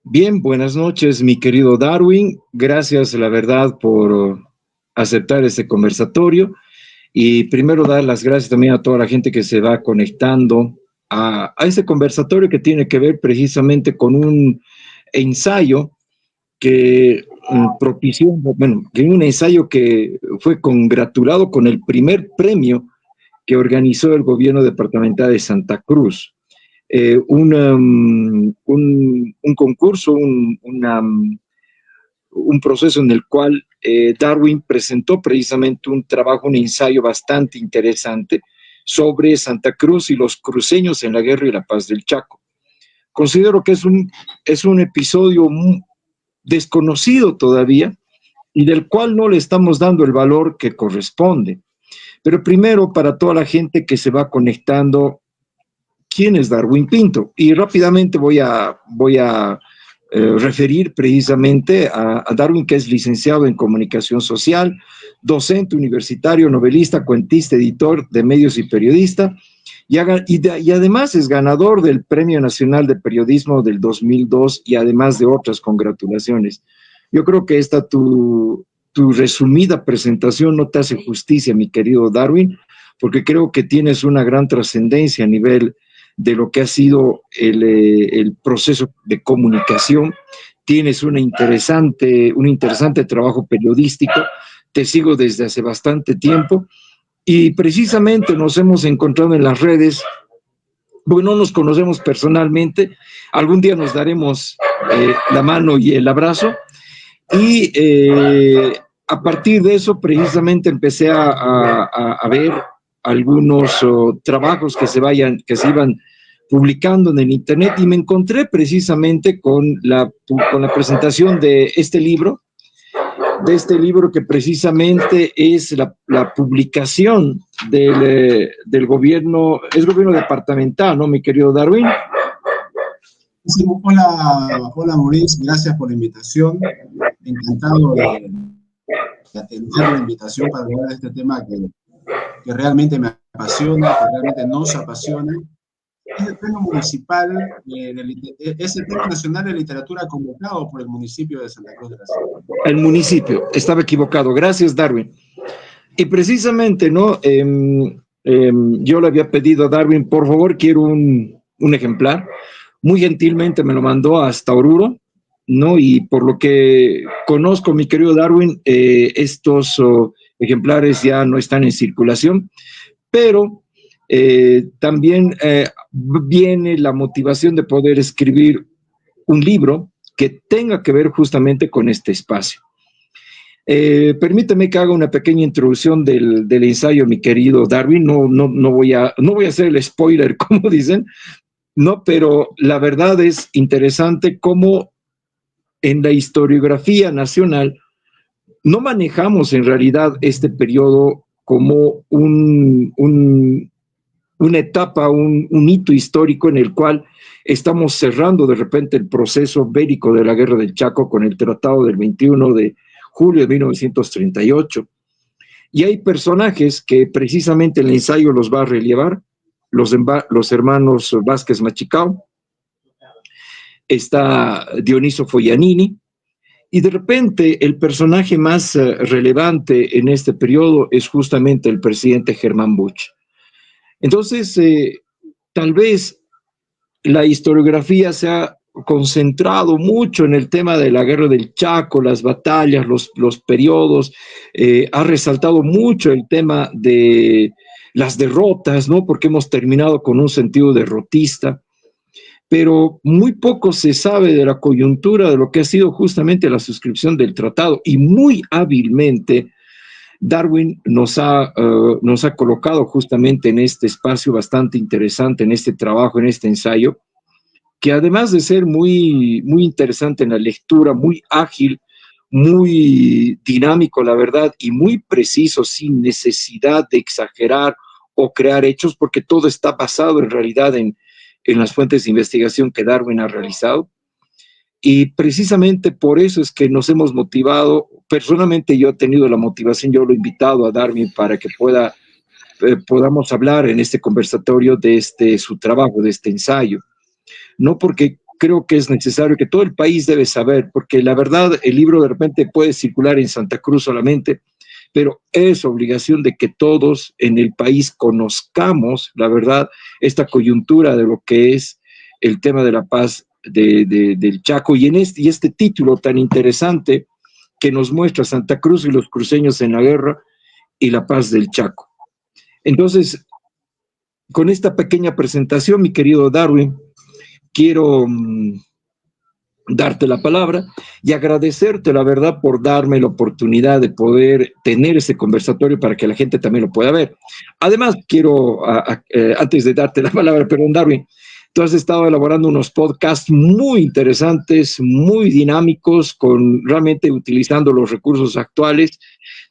Bien, buenas noches, mi querido Darwin. Gracias, la verdad, por aceptar este conversatorio. Y primero dar las gracias también a toda la gente que se va conectando a este conversatorio que tiene que ver precisamente con un ensayo que propició, bueno, que un ensayo que fue congratulado con el primer premio que organizó el gobierno departamental de Santa Cruz. Un concurso, un proceso en el cual Darwin presentó precisamente un trabajo, un ensayo bastante interesante sobre Santa Cruz y los cruceños en la guerra y la paz del Chaco. Considero que es un episodio desconocido todavía y del cual no le estamos dando el valor que corresponde. Pero primero, para toda la gente que se va conectando, ¿quién es Darwin Pinto? Y rápidamente voy a referir precisamente a Darwin, que es licenciado en comunicación social, docente universitario, novelista, cuentista, editor de medios y periodista, y además es ganador del Premio Nacional de Periodismo del 2002 y además de otras congratulaciones. Yo creo que tu resumida presentación no te hace justicia, mi querido Darwin, porque creo que tienes una gran trascendencia a nivel de lo que ha sido el proceso de comunicación. Tienes un interesante trabajo periodístico, te sigo desde hace bastante tiempo y precisamente nos hemos encontrado en las redes. Bueno, no nos conocemos personalmente, algún día nos daremos la mano y el abrazo y a partir de eso precisamente empecé a ver algunos trabajos que se iban publicando en el internet y me encontré precisamente con la presentación de este libro que precisamente es la publicación del gobierno, es gobierno departamental, ¿no, mi querido Darwin? Sí, hola Maurice, gracias por la invitación. Encantado de atender la invitación para hablar de este tema que realmente me apasiona, que realmente nos apasiona. Es el Premio Municipal, es el Premio Nacional de Literatura convocado por el municipio de Santa Cruz de la Sierra. El municipio, estaba equivocado. Gracias, Darwin. Y precisamente, ¿no? Yo le había pedido a Darwin, por favor, quiero un ejemplar. Muy gentilmente me lo mandó hasta Oruro, ¿no? Y por lo que conozco, mi querido Darwin, estos ejemplares ya no están en circulación, pero también viene la motivación de poder escribir un libro que tenga que ver justamente con este espacio. Permíteme que haga una pequeña introducción del ensayo, mi querido Darwin. No voy a hacer el spoiler, como dicen, no, pero la verdad es interesante cómo en la historiografía nacional no manejamos en realidad este periodo como una etapa, un hito histórico en el cual estamos cerrando de repente el proceso bélico de la Guerra del Chaco con el Tratado del 21 de julio de 1938. Y hay personajes que precisamente el ensayo los va a relevar, los hermanos Vázquez Machicao, está Dioniso Foglianini, y de repente el personaje más relevante en este periodo es justamente el presidente Germán Buch. Entonces, tal vez la historiografía se ha concentrado mucho en el tema de la guerra del Chaco, las batallas, los periodos, ha resaltado mucho el tema de las derrotas, ¿no? Porque hemos terminado con un sentido derrotista, pero muy poco se sabe de la coyuntura de lo que ha sido justamente la suscripción del tratado y muy hábilmente Darwin nos ha colocado justamente en este espacio bastante interesante, en este trabajo, en este ensayo, que además de ser muy, muy interesante en la lectura, muy ágil, muy dinámico, la verdad, y muy preciso, sin necesidad de exagerar o crear hechos, porque todo está basado en realidad en las fuentes de investigación que Darwin ha realizado. Y precisamente por eso es que nos hemos motivado. Personalmente yo he tenido la motivación, yo lo he invitado a Darwin para que podamos hablar en este conversatorio de su trabajo, de este ensayo. No porque creo que es necesario, que todo el país debe saber, porque la verdad, el libro de repente puede circular en Santa Cruz solamente, pero es obligación de que todos en el país conozcamos, la verdad, esta coyuntura de lo que es el tema de la paz del Chaco y este título tan interesante que nos muestra Santa Cruz y los cruceños en la guerra y la paz del Chaco. Entonces, con esta pequeña presentación, mi querido Darwin, quiero darte la palabra y agradecerte, la verdad, por darme la oportunidad de poder tener ese conversatorio para que la gente también lo pueda ver. Además, quiero, antes de darte la palabra, perdón, Darwin, tú has estado elaborando unos podcasts muy interesantes, muy dinámicos, realmente utilizando los recursos actuales,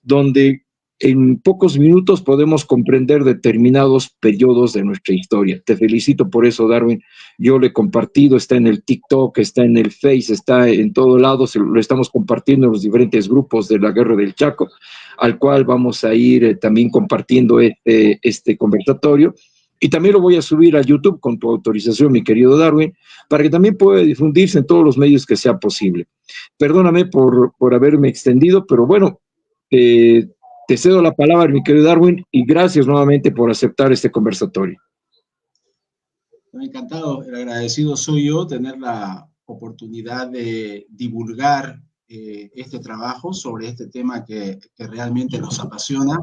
donde en pocos minutos podemos comprender determinados periodos de nuestra historia. Te felicito por eso, Darwin. Yo lo he compartido, está en el TikTok, está en el Face, está en todo lado, lo estamos compartiendo en los diferentes grupos de la Guerra del Chaco, al cual vamos a ir también compartiendo este conversatorio. Y también lo voy a subir a YouTube con tu autorización, mi querido Darwin, para que también pueda difundirse en todos los medios que sea posible. Perdóname por haberme extendido, pero bueno, te cedo la palabra, mi querido Darwin, y gracias nuevamente por aceptar este conversatorio. Encantado, el agradecido soy yo tener la oportunidad de divulgar este trabajo sobre este tema que realmente nos apasiona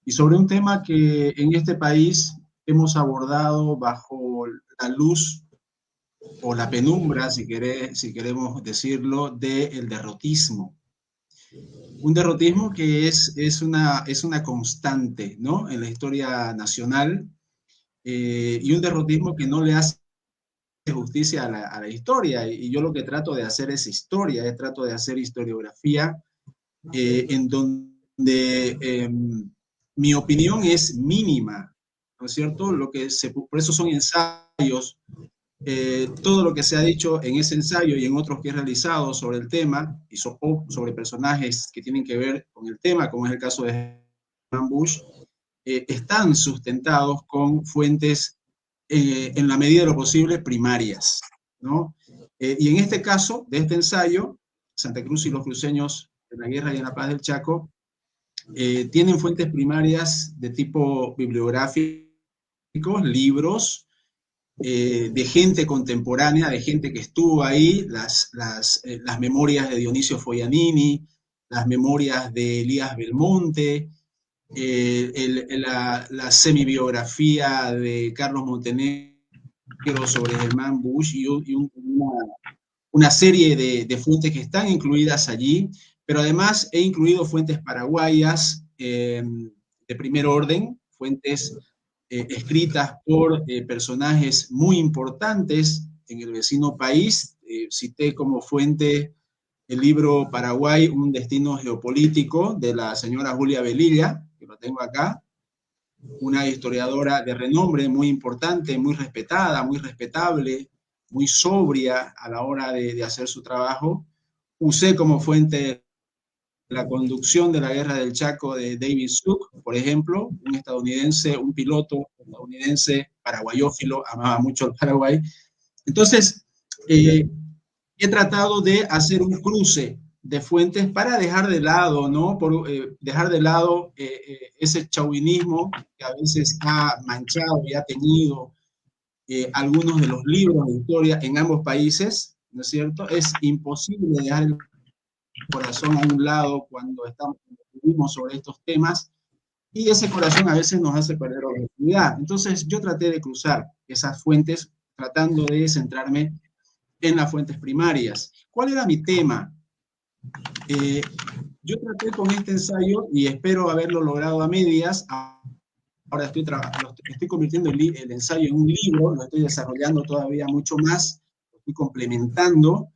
y sobre un tema que en este país hemos abordado bajo la luz o la penumbra, si queremos decirlo, del derrotismo. Un derrotismo que es una constante, ¿no?, en la historia nacional, y un derrotismo que no le hace justicia a la historia. Y yo lo que trato de hacer es historia, trato de hacer historiografía, en donde mi opinión es mínima, ¿no es cierto? Por eso son ensayos. Todo lo que se ha dicho en ese ensayo y en otros que he realizado sobre el tema y sobre personajes que tienen que ver con el tema, como es el caso de Herman Bush, están sustentados con fuentes, en la medida de lo posible, primarias, ¿no? Y en este caso, de este ensayo, Santa Cruz y los cruceños en la guerra y en la paz del Chaco, tienen fuentes primarias de tipo bibliográficos, libros, de gente contemporánea, de gente que estuvo ahí, las memorias de Dionisio Foianini, las memorias de Elías Belmonte, la semibiografía de Carlos Montenegro sobre Germán Bush y una serie de fuentes que están incluidas allí, pero además he incluido fuentes paraguayas de primer orden, fuentes escritas por personajes muy importantes en el vecino país. Cité como fuente el libro Paraguay, un destino geopolítico, de la señora Julia Velilla, que lo tengo acá, una historiadora de renombre muy importante, muy respetada, muy respetable, muy sobria a la hora de hacer su trabajo. Usé como fuente la conducción de la guerra del Chaco de David Suk, por ejemplo, un estadounidense, un piloto estadounidense paraguayófilo, amaba mucho el Paraguay. Entonces, he tratado de hacer un cruce de fuentes para dejar de lado, ¿no? Dejar de lado ese chauvinismo que a veces ha manchado y ha teñido algunos de los libros de historia en ambos países, ¿no es cierto? Es imposible dejar el corazón a un lado cuando escribimos sobre estos temas, y ese corazón a veces nos hace perder objetividad. Entonces yo traté de cruzar esas fuentes tratando de centrarme en las fuentes primarias. ¿Cuál era mi tema? Yo traté con este ensayo, y espero haberlo logrado a medias. Ahora estoy convirtiendo el ensayo en un libro, lo estoy desarrollando todavía mucho más, lo estoy complementando,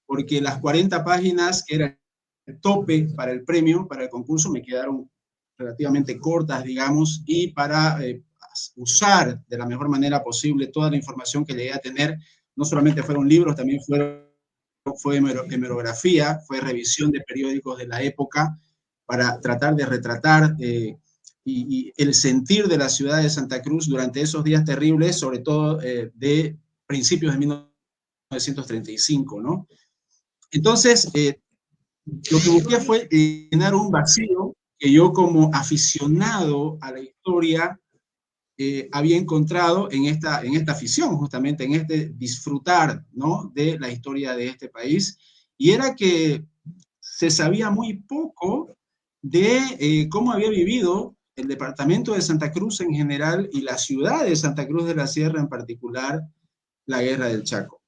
porque las 40 páginas que era el tope para el premio, para el concurso, me quedaron relativamente cortas, digamos, y para usar de la mejor manera posible toda la información que llegué a tener, no solamente fueron libros, también fue hemerografía, fue revisión de periódicos de la época, para tratar de retratar y el sentir de la ciudad de Santa Cruz durante esos días terribles, sobre todo de principios de 1935, ¿no? Entonces, lo que busqué fue llenar un vacío que yo como aficionado a la historia había encontrado en esta afición, justamente en este disfrutar, ¿no?, de la historia de este país, y era que se sabía muy poco de cómo había vivido el departamento de Santa Cruz en general y la ciudad de Santa Cruz de la Sierra en particular, la Guerra del Chaco.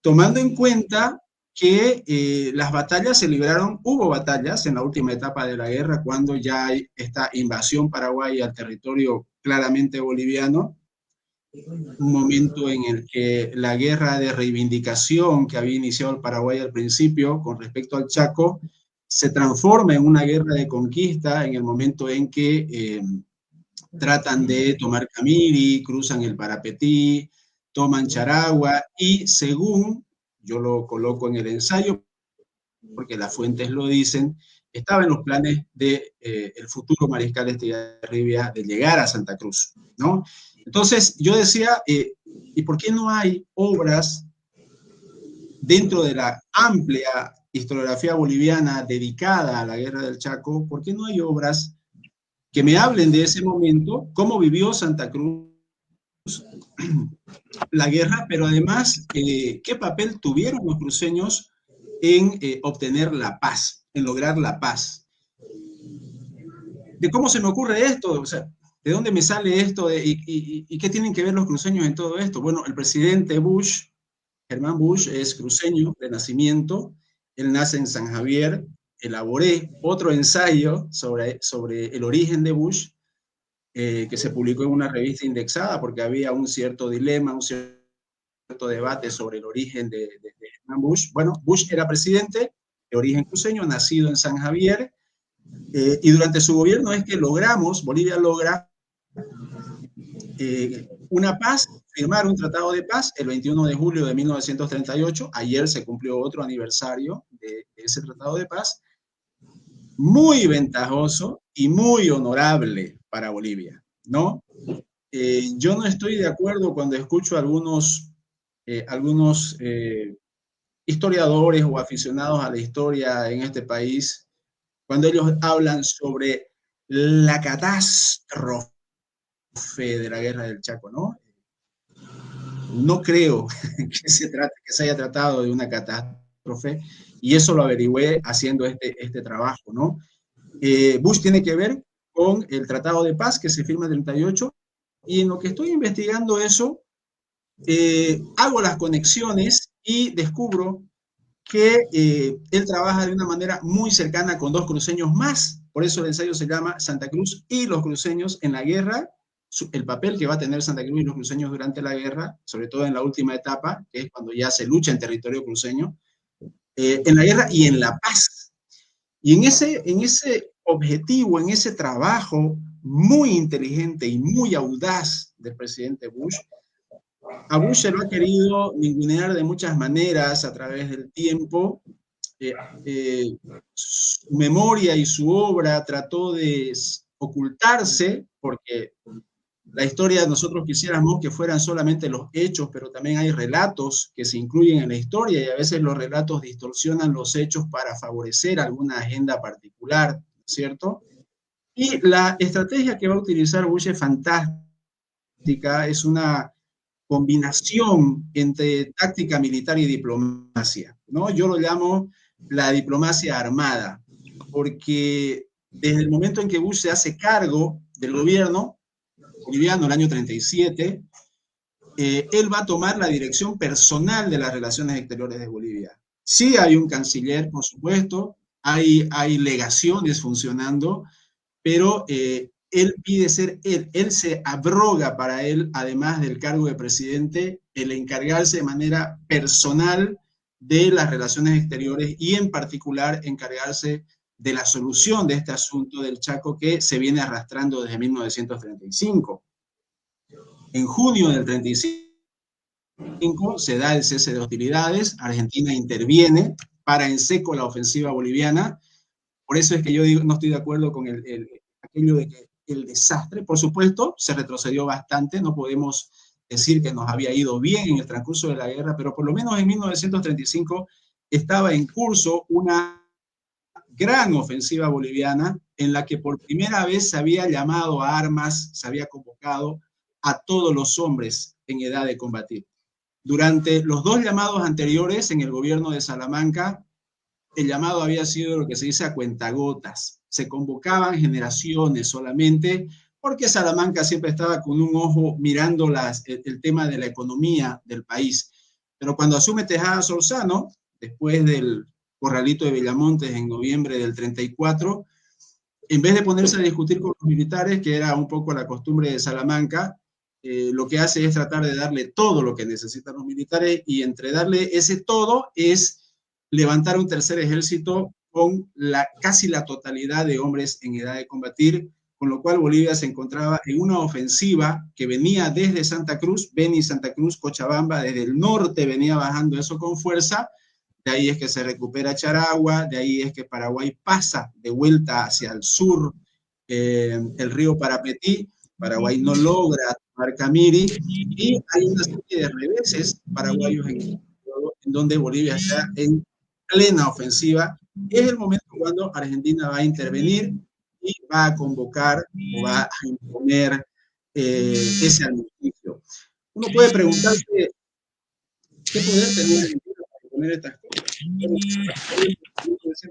Tomando en cuenta que las batallas se libraron, hubo batallas en la última etapa de la guerra, cuando ya hay esta invasión paraguaya al territorio claramente boliviano, un momento en el que la guerra de reivindicación que había iniciado el Paraguay al principio con respecto al Chaco se transforma en una guerra de conquista en el momento en que tratan de tomar Camiri, cruzan el Parapetí, toman Charagua y, según yo lo coloco en el ensayo, porque las fuentes lo dicen, estaba en los planes de el futuro mariscal Estigarribia de llegar a Santa Cruz, ¿no? Entonces yo decía, ¿y por qué no hay obras dentro de la amplia historiografía boliviana dedicada a la Guerra del Chaco? ¿Por qué no hay obras que me hablen de ese momento, cómo vivió Santa Cruz la guerra, pero además qué papel tuvieron los cruceños en obtener la paz, en lograr la paz? ¿De cómo se me ocurre esto? O sea, ¿de dónde me sale esto? ¿Y qué tienen que ver los cruceños en todo esto? Bueno, el presidente Bush, Germán Bush, es cruceño de nacimiento. Él nace en San Javier. Elaboré otro ensayo sobre el origen de Bush, que se publicó en una revista indexada, porque había un cierto dilema, un cierto debate sobre el origen de Germán Bush. Bueno, Bush era presidente de origen cruceño, nacido en San Javier, y durante su gobierno es que Bolivia logra una paz, firmar un tratado de paz el 21 de julio de 1938. Ayer se cumplió otro aniversario de ese tratado de paz, muy ventajoso y muy honorable para Bolivia, ¿no? Yo no estoy de acuerdo cuando escucho a algunos historiadores o aficionados a la historia en este país, cuando ellos hablan sobre la catástrofe de la Guerra del Chaco, ¿no? No creo que se haya tratado de una catástrofe, y eso lo averigüé haciendo este trabajo, ¿no? Bush tiene que ver con el Tratado de Paz que se firma en el 38, y en lo que estoy investigando eso, hago las conexiones y descubro que él trabaja de una manera muy cercana con dos cruceños más. Por eso el ensayo se llama Santa Cruz y los cruceños en la guerra, el papel que va a tener Santa Cruz y los cruceños durante la guerra, sobre todo en la última etapa, que es cuando ya se lucha en territorio cruceño, en la guerra y en la paz. Y en ese objetivo, en ese trabajo muy inteligente y muy audaz del presidente Bush, a Bush se lo ha querido ningunear de muchas maneras a través del tiempo. Su memoria y su obra trató de ocultarse, porque la historia nosotros quisiéramos que fueran solamente los hechos, pero también hay relatos que se incluyen en la historia, y a veces los relatos distorsionan los hechos para favorecer alguna agenda particular, ¿cierto? Y la estrategia que va a utilizar Bush es fantástica, es una combinación entre táctica militar y diplomacia, ¿no? Yo lo llamo la diplomacia armada, porque desde el momento en que Bush se hace cargo del gobierno boliviano, el año 37, él va a tomar la dirección personal de las relaciones exteriores de Bolivia. Sí hay un canciller, por supuesto, hay legaciones funcionando, pero él pide ser él se abroga para él, además del cargo de presidente, el encargarse de manera personal de las relaciones exteriores y en particular encargarse de la solución de este asunto del Chaco que se viene arrastrando desde 1935. En junio del 35 se da el cese de hostilidades, Argentina interviene, para en seco la ofensiva boliviana. Por eso es que yo digo, no estoy de acuerdo con aquello de que el desastre, por supuesto, se retrocedió bastante, no podemos decir que nos había ido bien en el transcurso de la guerra, pero por lo menos en 1935 estaba en curso una gran ofensiva boliviana en la que por primera vez se había llamado a armas, se había convocado a todos los hombres en edad de combatir. Durante los dos llamados anteriores en el gobierno de Salamanca, el llamado había sido lo que se dice a cuentagotas. Se convocaban generaciones solamente porque Salamanca siempre estaba con un ojo mirando el tema de la economía del país. Pero cuando asume Tejada Solzano, después del Corralito de Villamontes en noviembre del 34, en vez de ponerse a discutir con los militares, que era un poco la costumbre de Salamanca, lo que hace es tratar de darle todo lo que necesitan los militares, y entre darle ese todo es levantar un tercer ejército con casi la totalidad de hombres en edad de combatir, con lo cual Bolivia se encontraba en una ofensiva que venía desde Santa Cruz, Beni, Santa Cruz, Cochabamba, desde el norte venía bajando eso con fuerza. De ahí es que se recupera Charagua, de ahí es que Paraguay pasa de vuelta hacia el sur, el río Parapetí. Paraguay no logra tomar Camiri, y hay una serie de reveses paraguayos en donde Bolivia está en plena ofensiva. Es el momento cuando Argentina va a intervenir y va a convocar o va a imponer ese armisticio. Uno puede preguntarse qué poder tenía Argentina para imponer estas cosas.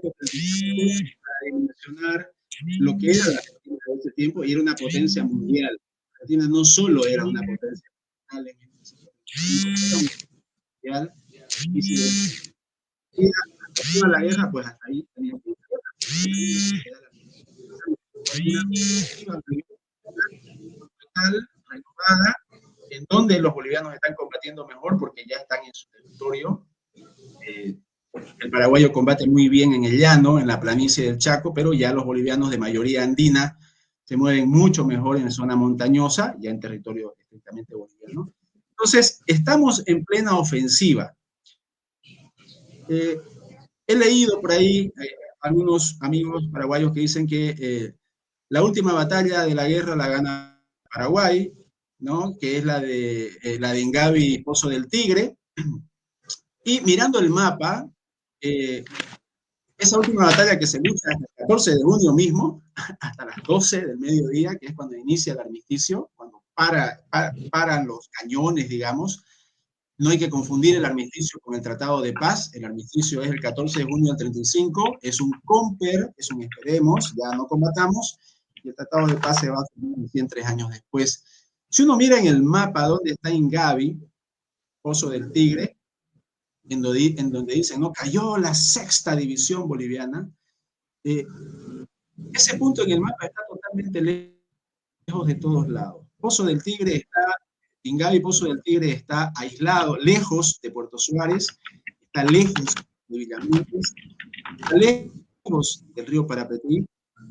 Para dimensionar lo que era la Argentina de ese tiempo, y era una potencia mundial. Argentina no solo era una potencia mundial, mundial, y si iba a la guerra, pues hasta ahí tenía que ir. Renovada, en donde los bolivianos están combatiendo mejor porque ya están en su territorio. El paraguayo combate muy bien en el llano, en la planicie del Chaco, pero ya los bolivianos de mayoría andina se mueven mucho mejor en zona montañosa, ya en territorio estrictamente boliviano. Entonces, estamos en plena ofensiva. He leído por ahí algunos amigos paraguayos que dicen que la última batalla de la guerra la gana Paraguay, ¿no? Que es la de Ingavi y Pozo del Tigre. Y mirando el mapa, esa última batalla que se lucha hasta el 14 de junio mismo, hasta las 12 del mediodía, que es cuando inicia el armisticio, cuando paran los cañones, digamos. No hay que confundir el armisticio con el Tratado de Paz. El armisticio es el 14 de junio del 35, es un comper, es un esperemos, ya no combatamos, y el Tratado de Paz se va a hacer 3 años después. Si uno mira en el mapa dónde está Ingavi, Pozo del Tigre, en donde dice, ¿no? Cayó la 6ª división boliviana, ese punto en el mapa está totalmente lejos de todos lados. Pozo del Tigre está, Ingavi, Pozo del Tigre está aislado, lejos de Puerto Suárez, está lejos de Villamontes, está lejos del río Parapetí.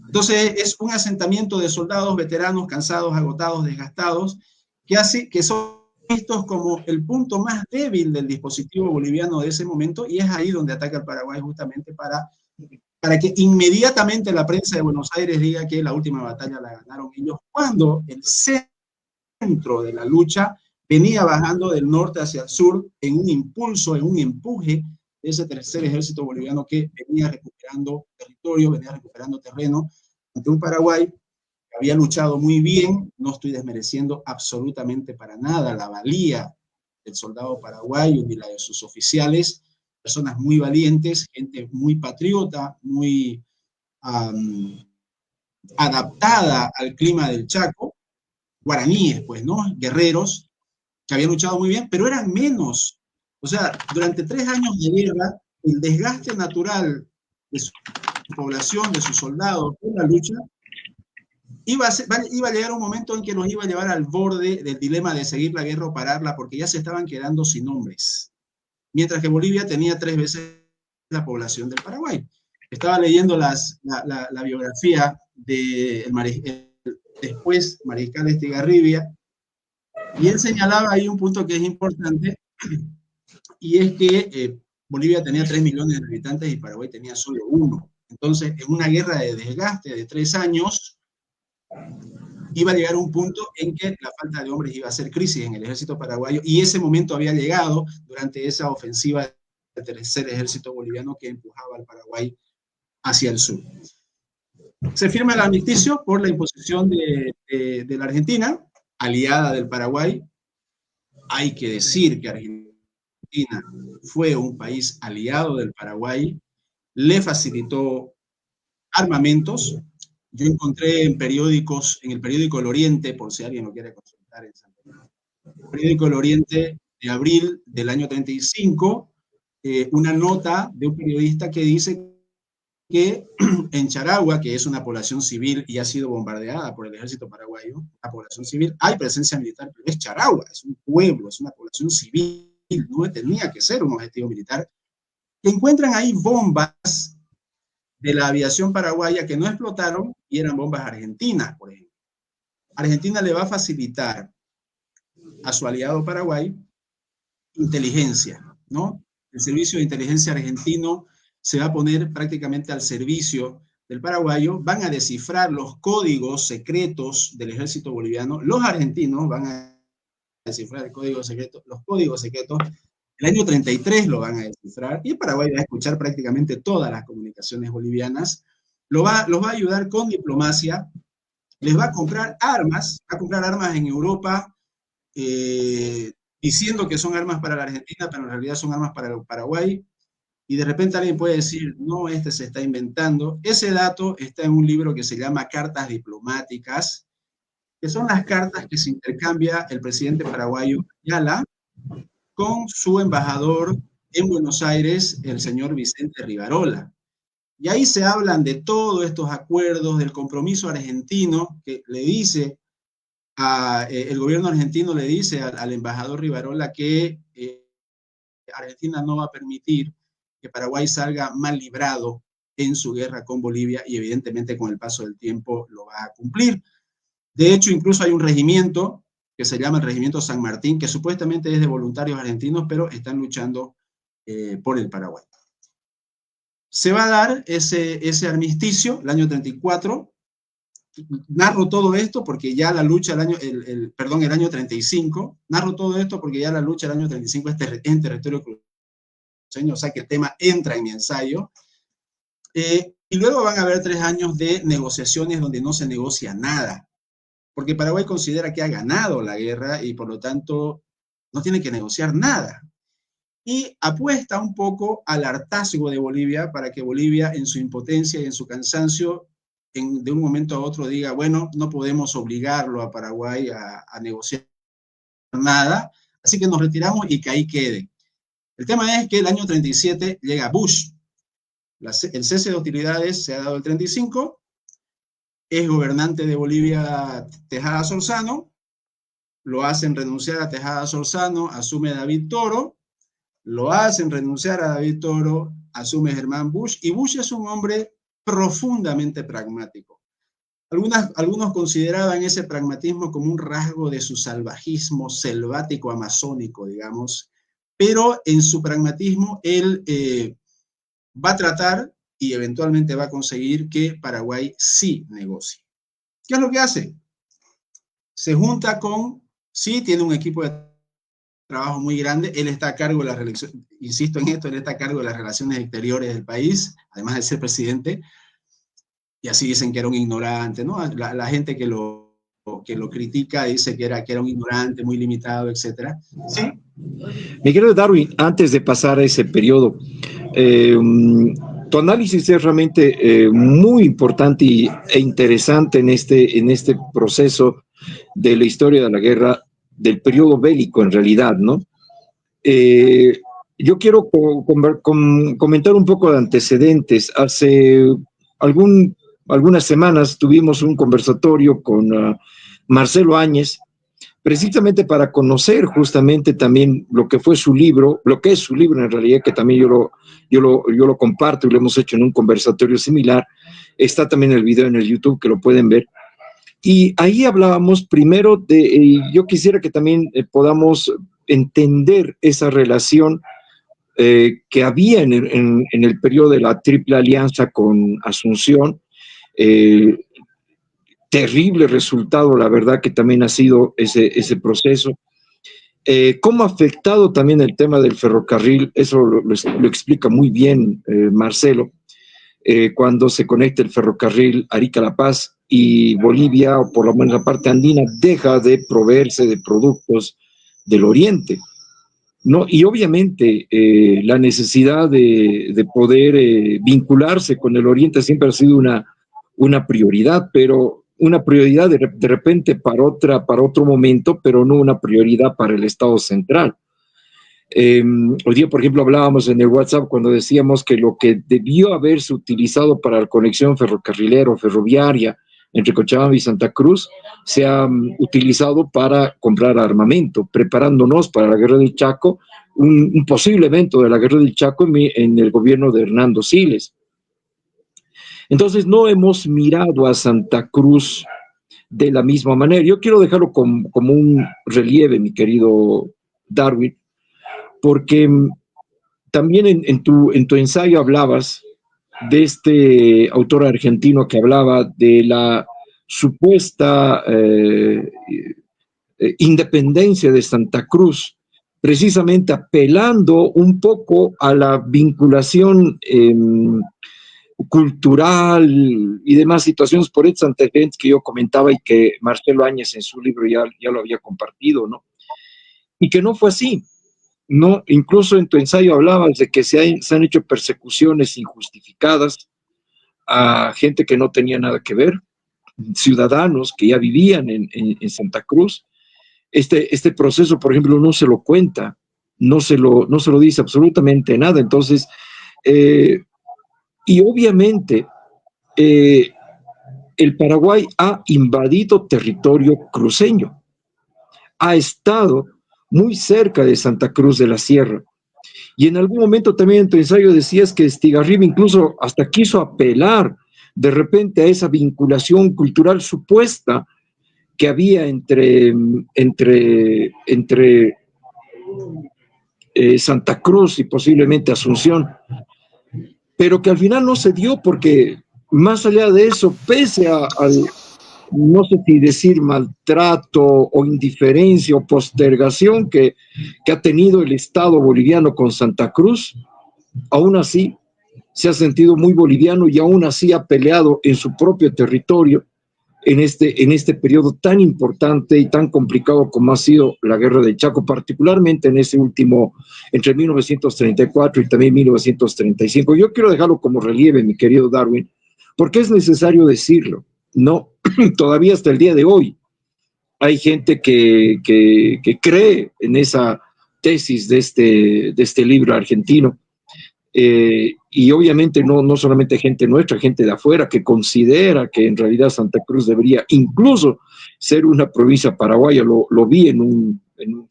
Entonces es un asentamiento de soldados veteranos, cansados, agotados, desgastados, que son vistos como el punto más débil del dispositivo boliviano de ese momento, y es ahí donde ataca el Paraguay justamente para que inmediatamente la prensa de Buenos Aires diga que la última batalla la ganaron ellos, cuando el centro de la lucha venía bajando del norte hacia el sur en un impulso, en un empuje de ese tercer ejército boliviano que venía recuperando territorio, venía recuperando terreno ante un Paraguay que había luchado muy bien. No estoy desmereciendo absolutamente para nada la valía del soldado paraguayo ni la de sus oficiales, personas muy valientes, gente muy patriota, muy adaptada al clima del Chaco, guaraníes, pues, ¿no? Guerreros que habían luchado muy bien, pero eran menos. O sea, durante 3 años de guerra, el desgaste natural de su población, de sus soldados, en la lucha, iba a llegar un momento en que nos iba a llevar al borde del dilema de seguir la guerra o pararla, porque ya se estaban quedando sin hombres. Mientras que Bolivia tenía 3 veces la población del Paraguay. Estaba leyendo la biografía del después mariscal Estigarribia, y él señalaba ahí un punto que es importante, y es que Bolivia tenía 3 millones de habitantes y Paraguay tenía solo 1. Entonces, en una guerra de desgaste de 3 años, iba a llegar un punto en que la falta de hombres iba a ser crisis en el ejército paraguayo, y ese momento había llegado durante esa ofensiva del tercer ejército boliviano que empujaba al Paraguay hacia el sur. Se firma el armisticio por la imposición de la Argentina, aliada del Paraguay. Hay que decir que Argentina fue un país aliado del Paraguay, le facilitó armamentos. Yo encontré en periódicos, en el periódico El Oriente, por si alguien lo quiere consultar en San Pedro, el periódico El Oriente de abril del año 35, una nota de un periodista que dice que en Charagua, que es una población civil y ha sido bombardeada por el ejército paraguayo, la población civil, hay presencia militar, pero es Charagua, es un pueblo, es una población civil, no tenía que ser un objetivo militar, que encuentran ahí bombas de la aviación paraguaya que no explotaron y eran bombas argentinas, por ejemplo. Argentina le va a facilitar a su aliado Paraguay inteligencia, ¿no? El servicio de inteligencia argentino se va a poner prácticamente al servicio del paraguayo, van a descifrar los códigos secretos del ejército boliviano, los argentinos van a descifrar el código secreto, los códigos secretos, el año 33 lo van a descifrar, y el Paraguay va a escuchar prácticamente todas las comunicaciones bolivianas, los va a ayudar con diplomacia, les va a comprar armas en Europa, diciendo que son armas para la Argentina, pero en realidad son armas para el Paraguay, y de repente alguien puede decir, no, este se está inventando. Ese dato está en un libro que se llama Cartas Diplomáticas, que son las cartas que se intercambia el presidente paraguayo Ayala con su embajador en Buenos Aires, el señor Vicente Rivarola. Y ahí se hablan de todos estos acuerdos, del compromiso argentino que le dice el gobierno argentino le dice al embajador Rivarola que Argentina no va a permitir que Paraguay salga mal librado en su guerra con Bolivia, y evidentemente con el paso del tiempo lo va a cumplir. De hecho, incluso hay un regimiento que se llama el Regimiento San Martín, que supuestamente es de voluntarios argentinos, pero están luchando por el Paraguay. Se va a dar ese armisticio el año 34. Narro todo esto porque ya la lucha el año 35, narro todo esto porque ya la lucha el año 35 es en territorio cruceño, o sea que el tema entra en mi ensayo. Y luego van a haber 3 años de negociaciones donde no se negocia nada, porque Paraguay considera que ha ganado la guerra y por lo tanto no tiene que negociar nada. Y apuesta un poco al hartazgo de Bolivia para que Bolivia, en su impotencia y en su cansancio, de un momento a otro diga, bueno, no podemos obligarlo a Paraguay a negociar nada, así que nos retiramos y que ahí quede. El tema es que el año 37 llega Bush. El cese de hostilidades se ha dado el 35, es gobernante de Bolivia Tejada Solzano, lo hacen renunciar a Tejada Solzano, asume David Toro, lo hacen renunciar a David Toro, asume Germán Bush, y Bush es un hombre profundamente pragmático. Algunos consideraban ese pragmatismo como un rasgo de su salvajismo selvático amazónico, digamos, pero en su pragmatismo él va a tratar y eventualmente va a conseguir que Paraguay sí negocie. ¿Qué es lo que hace? Se junta sí, tiene un equipo de trabajo muy grande, él está a cargo de las relaciones, insisto en esto, él está a cargo de las relaciones exteriores del país, además de ser presidente, y así dicen que era un ignorante, ¿no? La gente que lo critica dice que era un ignorante, muy limitado, etc. ¿Sí? Mi querido Darwin, antes de pasar a ese periodo, tu análisis es realmente muy importante e interesante en este proceso de la historia de la guerra, del periodo bélico en realidad, ¿no? Yo quiero comentar un poco de antecedentes. Hace algunas semanas tuvimos un conversatorio con Marcelo Áñez, precisamente para conocer justamente también lo que fue su libro, lo que es su libro en realidad, que también yo lo comparto y lo hemos hecho en un conversatorio similar. Está también el video en el YouTube que lo pueden ver. Y ahí hablábamos primero yo quisiera que también podamos entender esa relación que había en el periodo de la Triple Alianza con Asunción, terrible resultado, la verdad, que también ha sido ese proceso. ¿Cómo ha afectado también el tema del ferrocarril? Eso lo explica muy bien Marcelo. Cuando se conecta el ferrocarril Arica-La Paz y Bolivia, o por lo menos la parte andina, deja de proveerse de productos del oriente, ¿no? Y obviamente la necesidad de poder vincularse con el oriente siempre ha sido una prioridad, pero una prioridad de repente para otro momento, pero no una prioridad para el Estado central. Hoy día, por ejemplo, hablábamos en el WhatsApp cuando decíamos que lo que debió haberse utilizado para la conexión ferrocarrilera o ferroviaria entre Cochabamba y Santa Cruz se ha utilizado para comprar armamento, preparándonos para la guerra del Chaco, un posible evento de la guerra del Chaco en el gobierno de Hernando Siles. Entonces no hemos mirado a Santa Cruz de la misma manera. Yo quiero dejarlo como un relieve, mi querido Darwin, porque también en tu ensayo hablabas de este autor argentino que hablaba de la supuesta independencia de Santa Cruz, precisamente apelando un poco a la vinculación cultural y demás situaciones por estos antecedentes que yo comentaba y que Marcelo Áñez en su libro ya lo había compartido, ¿no? Y que no fue así. No, incluso en tu ensayo hablabas de que se han hecho persecuciones injustificadas a gente que no tenía nada que ver, ciudadanos que ya vivían en Santa Cruz. Este proceso, por ejemplo, no se lo cuenta, no se lo dice absolutamente nada. Entonces, y obviamente, el Paraguay ha invadido territorio cruceño, ha estado muy cerca de Santa Cruz de la Sierra. Y en algún momento también en tu ensayo decías que Estigarribia incluso hasta quiso apelar de repente a esa vinculación cultural supuesta que había entre Santa Cruz y posiblemente Asunción, pero que al final no se dio porque más allá de eso, pese al, no sé si decir maltrato o indiferencia o postergación que ha tenido el Estado boliviano con Santa Cruz, aún así se ha sentido muy boliviano y aún así ha peleado en su propio territorio en este periodo tan importante y tan complicado como ha sido la guerra del Chaco, particularmente en ese último, entre 1934 y también 1935. Yo quiero dejarlo como relieve, mi querido Darwin, porque es necesario decirlo, ¿no? Todavía hasta el día de hoy hay gente que cree en esa tesis de este libro argentino. Y obviamente no solamente gente nuestra, gente de afuera que considera que en realidad Santa Cruz debería incluso ser una provincia paraguaya. Lo vi en un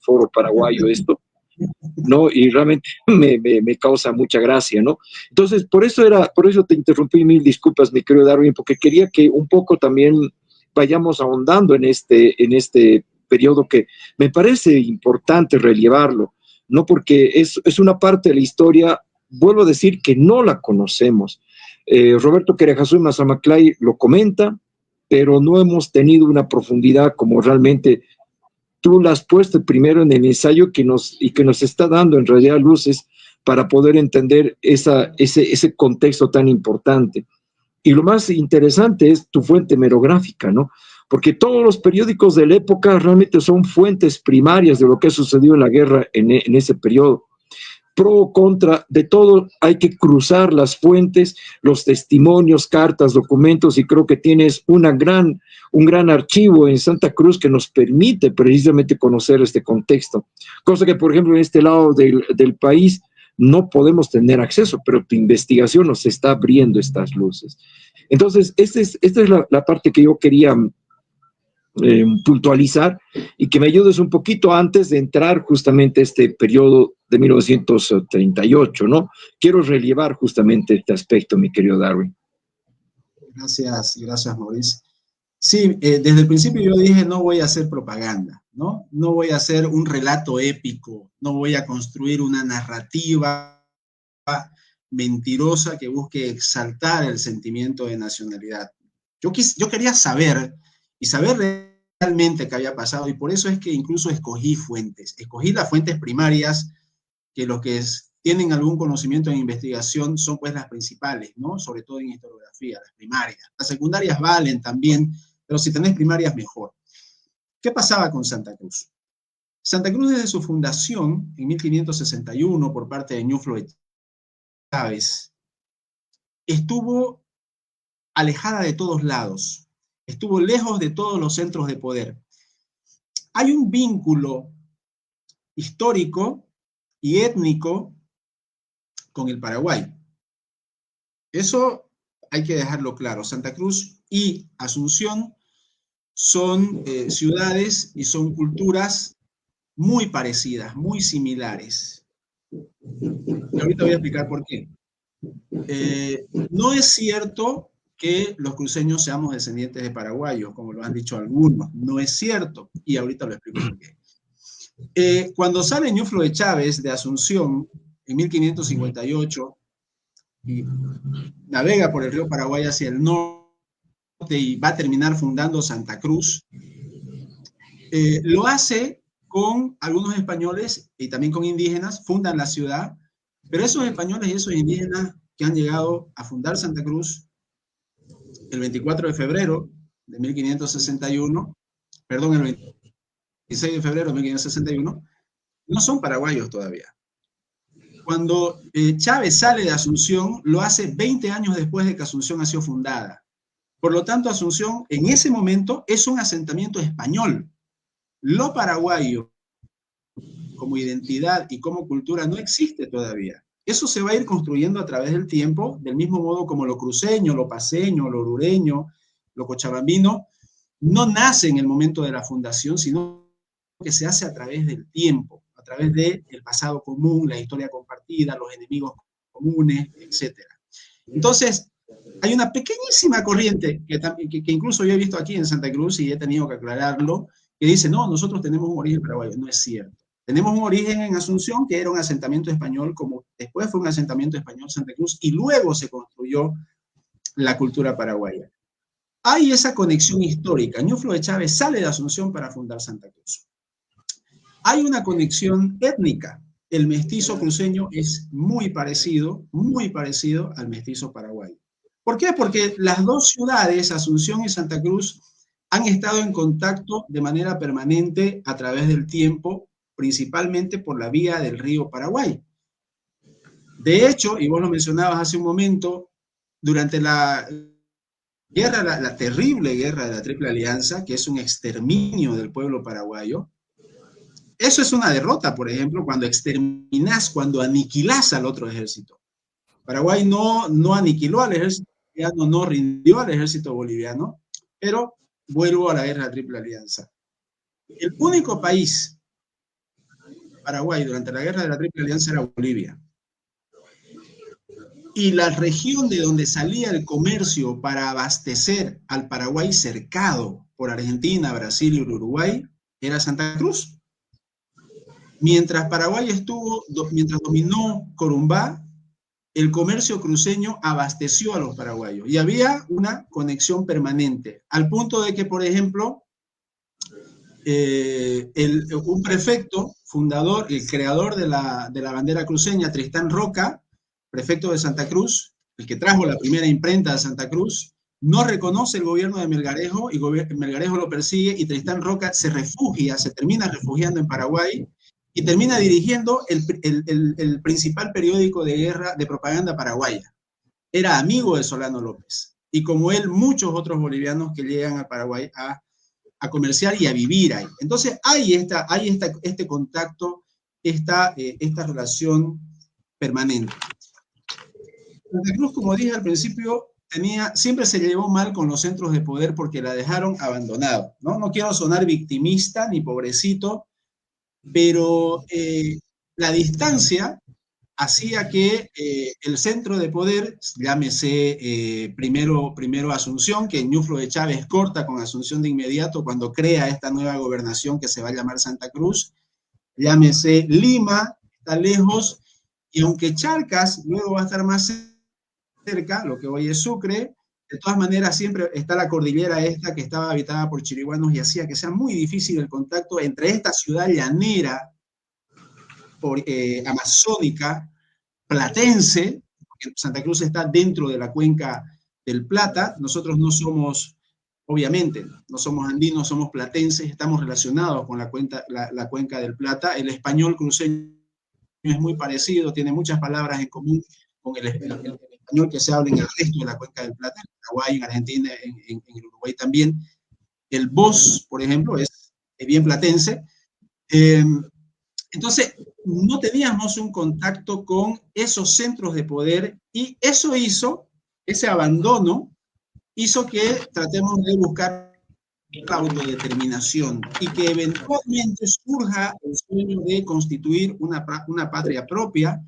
foro paraguayo esto, ¿no? Y realmente me causa mucha gracia, ¿no? Entonces, por eso te interrumpí, mil disculpas, mi querido Darwin, porque quería que un poco también vayamos ahondando en este periodo que me parece importante relevarlo, ¿no? Porque es una parte de la historia, vuelvo a decir, que no la conocemos. Roberto Querejasú Mazamaclay lo comenta, pero no hemos tenido una profundidad como realmente tú la has puesto primero en el ensayo que nos está dando en realidad luces para poder entender ese contexto tan importante. Y lo más interesante es tu fuente hemerográfica, ¿no? Porque todos los periódicos de la época realmente son fuentes primarias de lo que ha sucedido en la guerra en ese periodo. Pro o contra, de todo hay que cruzar las fuentes, los testimonios, cartas, documentos, y creo que tienes un gran archivo en Santa Cruz que nos permite precisamente conocer este contexto, cosa que por ejemplo en este lado del país no podemos tener acceso, pero tu investigación nos está abriendo estas luces. Entonces, esta es la parte que yo quería puntualizar y que me ayudes un poquito antes de entrar justamente a este periodo de 1938, ¿no? Quiero relevar justamente este aspecto, mi querido Darwin. Gracias, Maurice. Sí, desde el principio yo dije, no voy a hacer propaganda, ¿no? No voy a hacer un relato épico, no voy a construir una narrativa mentirosa que busque exaltar el sentimiento de nacionalidad. Yo quería saber y saber realmente qué había pasado, y por eso es que incluso escogí las fuentes primarias, que los que tienen algún conocimiento en investigación son pues las principales, ¿no? Sobre todo en historiografía, las primarias. Las secundarias valen también, pero si tenés primarias, mejor. ¿Qué pasaba con Santa Cruz? Santa Cruz, desde su fundación, en 1561, por parte de Ñuflo de Chávez, estuvo alejada de todos lados, estuvo lejos de todos los centros de poder. Hay un vínculo histórico y étnico con el Paraguay. Eso hay que dejarlo claro. Santa Cruz y Asunción son ciudades y son culturas muy parecidas, muy similares. Y ahorita voy a explicar por qué. No es cierto que los cruceños seamos descendientes de paraguayos, como lo han dicho algunos. No es cierto, y ahorita lo explico por qué. Cuando sale Ñuflo de Chávez de Asunción en 1558 y navega por el río Paraguay hacia el norte y va a terminar fundando Santa Cruz, lo hace con algunos españoles y también con indígenas, fundan la ciudad, pero esos españoles y esos indígenas que han llegado a fundar Santa Cruz el 24 de febrero de 1561, perdón, el 26 de febrero de 1561, no son paraguayos todavía. Cuando Chávez sale de Asunción, lo hace 20 años después de que Asunción ha sido fundada. Por lo tanto, Asunción en ese momento es un asentamiento español. Lo paraguayo como identidad y como cultura no existe todavía. Eso se va a ir construyendo a través del tiempo, del mismo modo como lo cruceño, lo paceño, lo orureño, lo cochabambino, no nace en el momento de la fundación, sino que se hace a través del tiempo, a través del pasado común, la historia compartida, los enemigos comunes, etc. Entonces, hay una pequeñísima corriente que incluso yo he visto aquí en Santa Cruz y he tenido que aclararlo, que dice, no, nosotros tenemos un origen paraguayo. No es cierto. Tenemos un origen en Asunción, que era un asentamiento español, como después fue un asentamiento español Santa Cruz, y luego se construyó la cultura paraguaya. Hay esa conexión histórica. Ñuflo de Chávez sale de Asunción para fundar Santa Cruz. Hay una conexión étnica. El mestizo cruceño es muy parecido al mestizo paraguayo. ¿Por qué? Porque las dos ciudades, Asunción y Santa Cruz, han estado en contacto de manera permanente a través del tiempo, principalmente por la vía del río Paraguay. De hecho, y vos lo mencionabas hace un momento, durante la terrible guerra de la Triple Alianza, que es un exterminio del pueblo paraguayo, eso es una derrota, por ejemplo, cuando exterminás, cuando aniquilás al otro ejército. Paraguay no aniquiló al ejército boliviano, no rindió al ejército boliviano, pero vuelvo a la guerra de la Triple Alianza. El único país, Paraguay, durante la guerra de la Triple Alianza era Bolivia. Y la región de donde salía el comercio para abastecer al Paraguay cercado por Argentina, Brasil y Uruguay era Santa Cruz. Mientras Paraguay mientras dominó Corumbá, el comercio cruceño abasteció a los paraguayos y había una conexión permanente, al punto de que, por ejemplo, un prefecto fundador, el creador de la bandera cruceña, Tristán Roca, prefecto de Santa Cruz, el que trajo la primera imprenta de Santa Cruz, no reconoce el gobierno de Melgarejo y Melgarejo lo persigue y Tristán Roca se termina refugiando en Paraguay y termina dirigiendo el principal periódico de guerra de propaganda paraguaya. Era amigo de Solano López y como él muchos otros bolivianos que llegan a Paraguay a comerciar y a vivir ahí. Entonces hay este contacto, esta relación permanente. Santa Cruz, como dije al principio, siempre se llevó mal con los centros de poder porque la dejaron abandonada, ¿no? No quiero sonar victimista ni pobrecito, pero la distancia hacía que el centro de poder, llámese primero Asunción, que Ñuflo de Chávez corta con Asunción de inmediato cuando crea esta nueva gobernación que se va a llamar Santa Cruz, llámese Lima, está lejos, y aunque Charcas luego va a estar más cerca, lo que hoy es Sucre, De todas maneras, siempre está la cordillera esta que estaba habitada por chiriguanos y hacía que sea muy difícil el contacto entre esta ciudad llanera amazónica, platense, porque Santa Cruz está dentro de la cuenca del Plata. Nosotros no somos, obviamente, no somos andinos, somos platenses, estamos relacionados con la cuenca del Plata. El español cruceño es muy parecido, tiene muchas palabras en común con el español que se habla en el resto de la cuenca del Plata, en Paraguay, en Argentina, en el Uruguay también. El vos, por ejemplo, es bien platense. Entonces, no teníamos un contacto con esos centros de poder y eso hizo, ese abandono, hizo que tratemos de buscar la autodeterminación y que eventualmente surja el sueño de constituir una patria propia,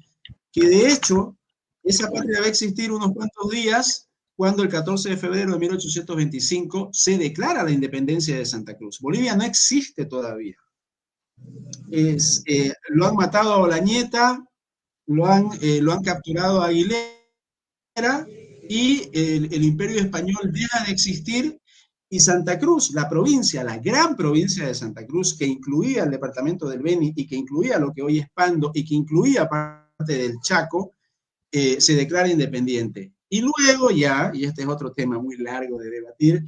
que de hecho esa patria va a existir unos cuantos días cuando el 14 de febrero de 1825 se declara la independencia de Santa Cruz. Bolivia no existe todavía. Lo han matado a Olañeta, lo han capturado a Aguilera y el Imperio Español deja de existir y Santa Cruz, la provincia, la gran provincia de Santa Cruz, que incluía el departamento del Beni y que incluía lo que hoy es Pando y que incluía parte del Chaco, se declara independiente. Y luego ya, y este es otro tema muy largo de debatir,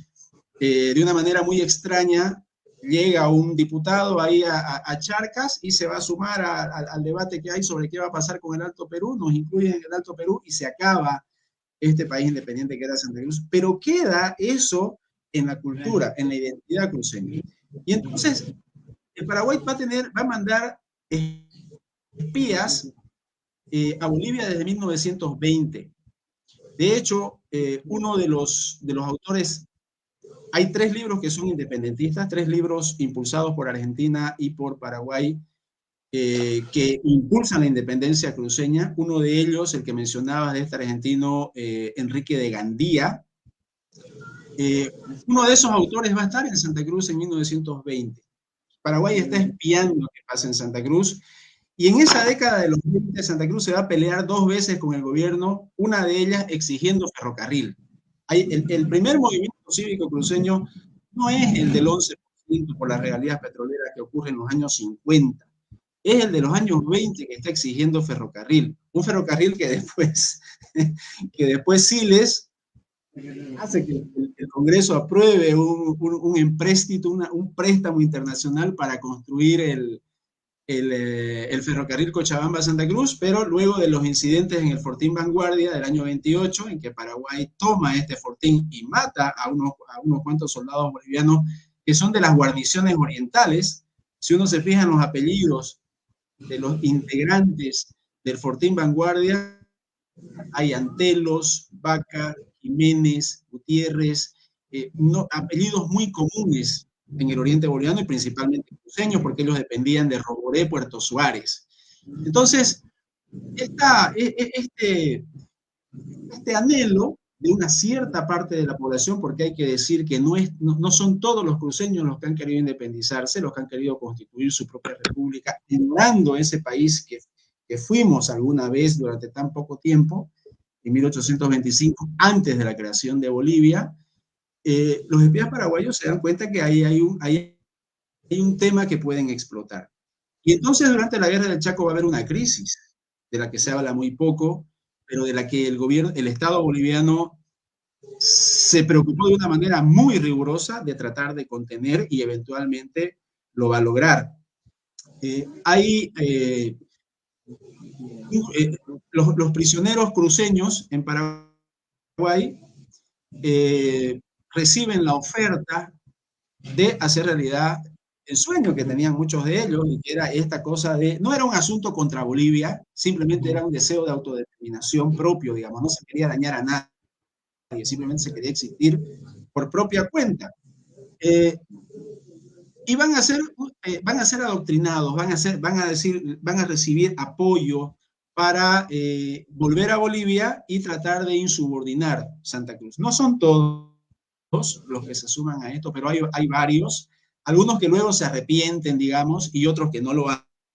de una manera muy extraña, llega un diputado ahí a Charcas y se va a sumar al debate que hay sobre qué va a pasar con el Alto Perú, nos incluyen en el Alto Perú y se acaba este país independiente que era Santa Cruz, pero queda eso en la cultura, en la identidad cruceña. Y entonces, el Paraguay va a mandar espías a Bolivia desde 1920. De hecho, uno de los autores, hay 3 libros que son independentistas, 3 libros impulsados por Argentina y por Paraguay, que impulsan la independencia cruceña. Uno de ellos, el que mencionabas de este argentino, Enrique de Gandía. Uno de esos autores va a estar en Santa Cruz en 1920. Paraguay está espiando lo que pasa en Santa Cruz. Y en esa década de los 20, Santa Cruz se va a pelear 2 veces con el gobierno, una de ellas exigiendo ferrocarril. El primer movimiento cívico cruceño no es el del 11% por las regalías petroleras que ocurre en los años 50, es el de los años 20 que está exigiendo ferrocarril. Un ferrocarril que después Siles hace que el Congreso apruebe un empréstito, un préstamo internacional para construir el ferrocarril Cochabamba-Santa Cruz, pero luego de los incidentes en el Fortín Vanguardia del año 28, en que Paraguay toma este fortín y mata a unos cuantos soldados bolivianos que son de las guarniciones orientales. Si uno se fija en los apellidos de los integrantes del Fortín Vanguardia, hay Antelos, Vaca, Jiménez, Gutiérrez, apellidos muy comunes en el oriente boliviano y principalmente cruceños, porque ellos dependían de Roboré, Puerto Suárez. Entonces, este anhelo de una cierta parte de la población, porque hay que decir que no son todos los cruceños los que han querido independizarse, los que han querido constituir su propia república, ignorando ese país que fuimos alguna vez durante tan poco tiempo, en 1825, antes de la creación de Bolivia. Los espías paraguayos se dan cuenta que ahí hay un tema que pueden explotar. Y entonces durante la guerra del Chaco va a haber una crisis, de la que se habla muy poco, pero de la que el Estado boliviano se preocupó de una manera muy rigurosa de tratar de contener y eventualmente lo va a lograr. Los prisioneros cruceños en Paraguay reciben la oferta de hacer realidad el sueño que tenían muchos de ellos, y que era esta cosa de, no era un asunto contra Bolivia, simplemente era un deseo de autodeterminación propio, digamos, no se quería dañar a nadie, simplemente se quería existir por propia cuenta. Y van a ser adoctrinados, van a recibir apoyo para volver a Bolivia y tratar de insubordinar Santa Cruz. No son todos los que se suman a esto, pero hay varios, algunos que luego se arrepienten, digamos, y otros que no lo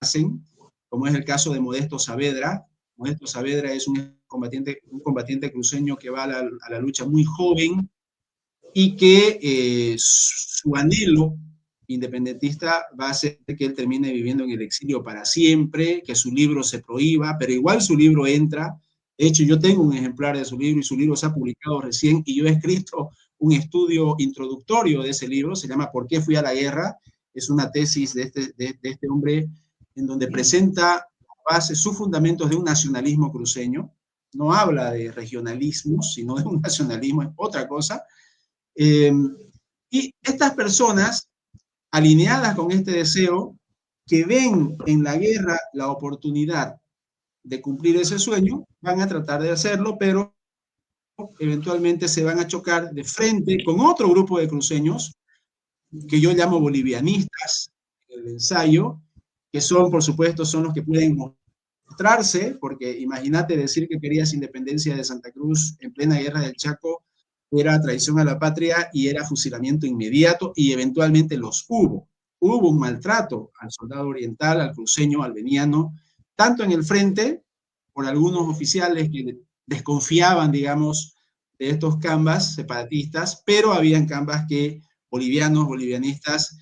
hacen, como es el caso de Modesto Saavedra, Modesto Saavedra es un combatiente cruceño que va a la lucha muy joven y que su anhelo independentista va a hacer que él termine viviendo en el exilio para siempre, que su libro se prohíba, pero igual su libro entra. De hecho, yo tengo un ejemplar de su libro y su libro se ha publicado recién y yo he escrito un estudio introductorio de ese libro, se llama ¿Por qué fui a la guerra? Es una tesis de este hombre en donde presenta sus fundamentos de un nacionalismo cruceño. No habla de regionalismo, sino de un nacionalismo, es otra cosa. Y estas personas, alineadas con este deseo, que ven en la guerra la oportunidad de cumplir ese sueño, van a tratar de hacerlo, pero eventualmente se van a chocar de frente con otro grupo de cruceños, que yo llamo bolivianistas, en el ensayo, que son, por supuesto, son los que pueden mostrarse, porque imagínate decir que querías independencia de Santa Cruz en plena guerra del Chaco, era traición a la patria y era fusilamiento inmediato, y eventualmente los hubo. Hubo un maltrato al soldado oriental, al cruceño, al veniano, tanto en el frente, por algunos oficiales que desconfiaban, digamos, de estos cambas separatistas, pero habían cambas que, bolivianistas,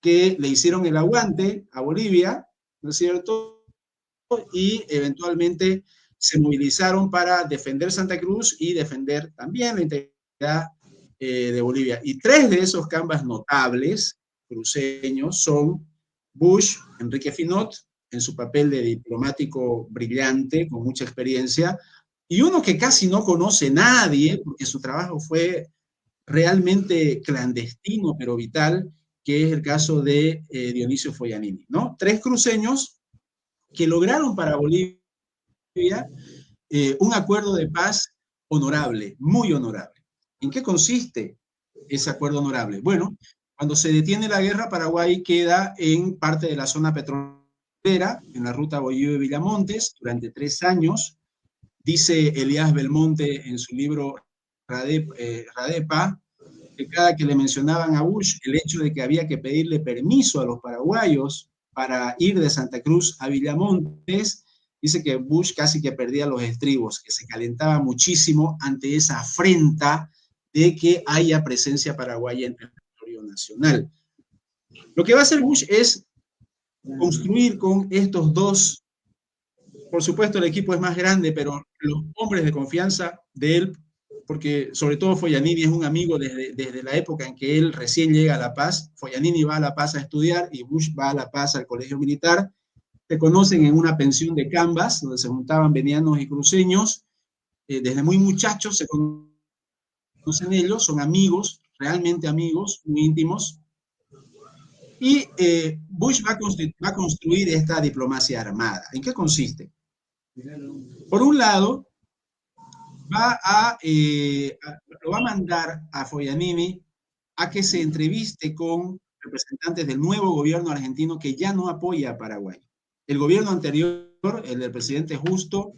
que le hicieron el aguante a Bolivia, ¿no es cierto? Y eventualmente se movilizaron para defender Santa Cruz y defender también la integridad de Bolivia. Y tres de esos cambas notables cruceños son Bush, Enrique Finot, en su papel de diplomático brillante, con mucha experiencia, y uno que casi no conoce nadie, porque su trabajo fue realmente clandestino, pero vital, que es el caso de Dionisio Foyanini, ¿no? Tres cruceños que lograron para Bolivia un acuerdo de paz honorable, muy honorable. ¿En qué consiste ese acuerdo honorable? Bueno, cuando se detiene la guerra, Paraguay queda en parte de la zona petrolera, en la ruta Bolívar-Villamontes, durante 3 años. Dice Elías Belmonte en su libro Radepa, que cada que le mencionaban a Bush el hecho de que había que pedirle permiso a los paraguayos para ir de Santa Cruz a Villamontes, dice que Bush casi que perdía los estribos, que se calentaba muchísimo ante esa afrenta de que haya presencia paraguaya en el territorio nacional. Lo que va a hacer Bush es construir con estos dos, por supuesto el equipo es más grande, pero los hombres de confianza de él, porque sobre todo Foyanini es un amigo desde la época en que él recién llega a La Paz. Foyanini va a La Paz a estudiar y Bush va a La Paz al colegio militar. Se conocen en una pensión de Cambas, donde se juntaban venianos y cruceños. Desde muy muchachos se conocen ellos, son amigos, realmente amigos, muy íntimos. Y Bush va a construir esta diplomacia armada. ¿En qué consiste? Por un lado, lo va a mandar a Foyanini a que se entreviste con representantes del nuevo gobierno argentino que ya no apoya a Paraguay. El gobierno anterior, el del presidente Justo,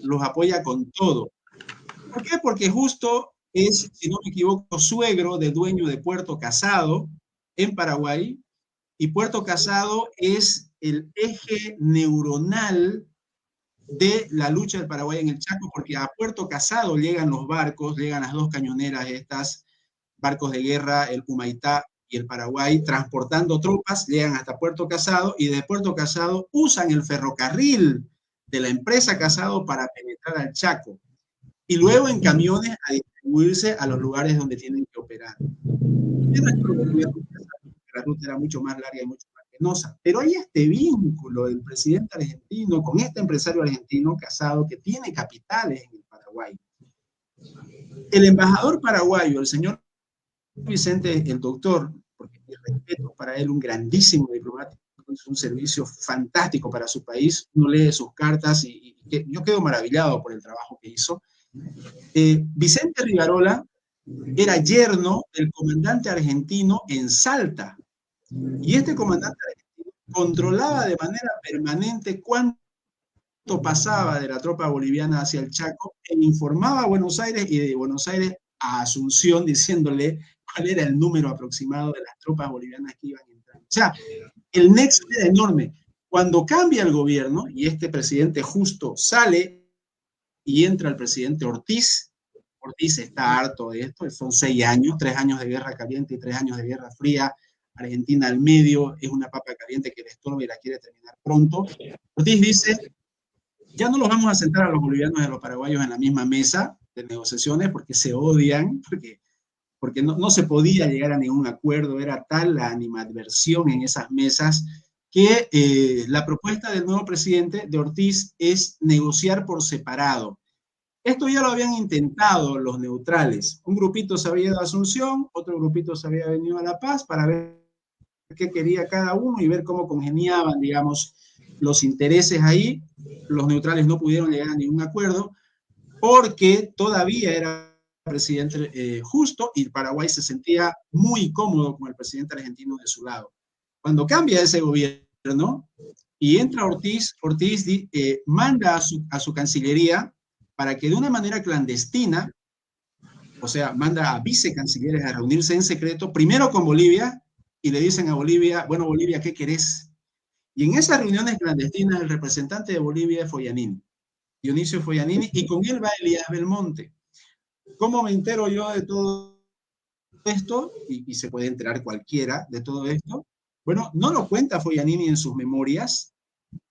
los apoya con todo. ¿Por qué? Porque Justo es, si no me equivoco, suegro del dueño de Puerto Casado en Paraguay, y Puerto Casado es el eje neuronal de la lucha del Paraguay en el Chaco, porque a Puerto Casado llegan los barcos, llegan las dos cañoneras estas, barcos de guerra, el Humaitá y el Paraguay, transportando tropas, llegan hasta Puerto Casado y de Puerto Casado usan el ferrocarril de la empresa Casado para penetrar al Chaco y luego en camiones a distribuirse a los lugares donde tienen que operar. La ruta era mucho más larga y mucho más penosa. Pero hay este vínculo del presidente argentino con este empresario argentino Casado que tiene capitales en el Paraguay. El embajador paraguayo, el señor Vicente, el doctor, porque mi respeto para él, un grandísimo diplomático, hizo un servicio fantástico para su país, uno lee sus cartas y yo quedo maravillado por el trabajo que hizo. Vicente Rivarola era yerno del comandante argentino en Salta, y este comandante argentino controlaba de manera permanente cuánto pasaba de la tropa boliviana hacia el Chaco e informaba a Buenos Aires y de Buenos Aires a Asunción diciéndole cuál era el número aproximado de las tropas bolivianas que iban a entrar. O sea, el nexo era enorme. Cuando cambia el gobierno y este presidente justo sale y entra el presidente Ortiz, Ortiz está harto de esto, son 6 años, 3 años de guerra caliente y 3 años de guerra fría, Argentina al medio, es una papa caliente que le estorba y la quiere terminar pronto. Ortiz dice, ya no los vamos a sentar a los bolivianos y a los paraguayos en la misma mesa de negociaciones porque se odian, porque no se podía llegar a ningún acuerdo, era tal la animadversión en esas mesas que la propuesta del nuevo presidente de Ortiz es negociar por separado. Esto ya lo habían intentado los neutrales. Un grupito se había ido a Asunción, otro grupito se había venido a La Paz para ver qué quería cada uno y ver cómo congeniaban, digamos, los intereses ahí. Los neutrales no pudieron llegar a ningún acuerdo porque todavía era presidente justo y Paraguay se sentía muy cómodo con el presidente argentino de su lado. Cuando cambia ese gobierno y entra Ortiz, Ortiz manda a su cancillería para que de una manera clandestina, o sea, manda a vicecancilleres a reunirse en secreto, primero con Bolivia, y le dicen a Bolivia, bueno, Bolivia, ¿qué querés? Y en esas reuniones clandestinas, el representante de Bolivia es Foyanini, Dionisio Foyanini, y con él va Elías Belmonte. ¿Cómo me entero yo de todo esto? Y se puede enterar cualquiera de todo esto. Bueno, no lo cuenta Foyanini en sus memorias,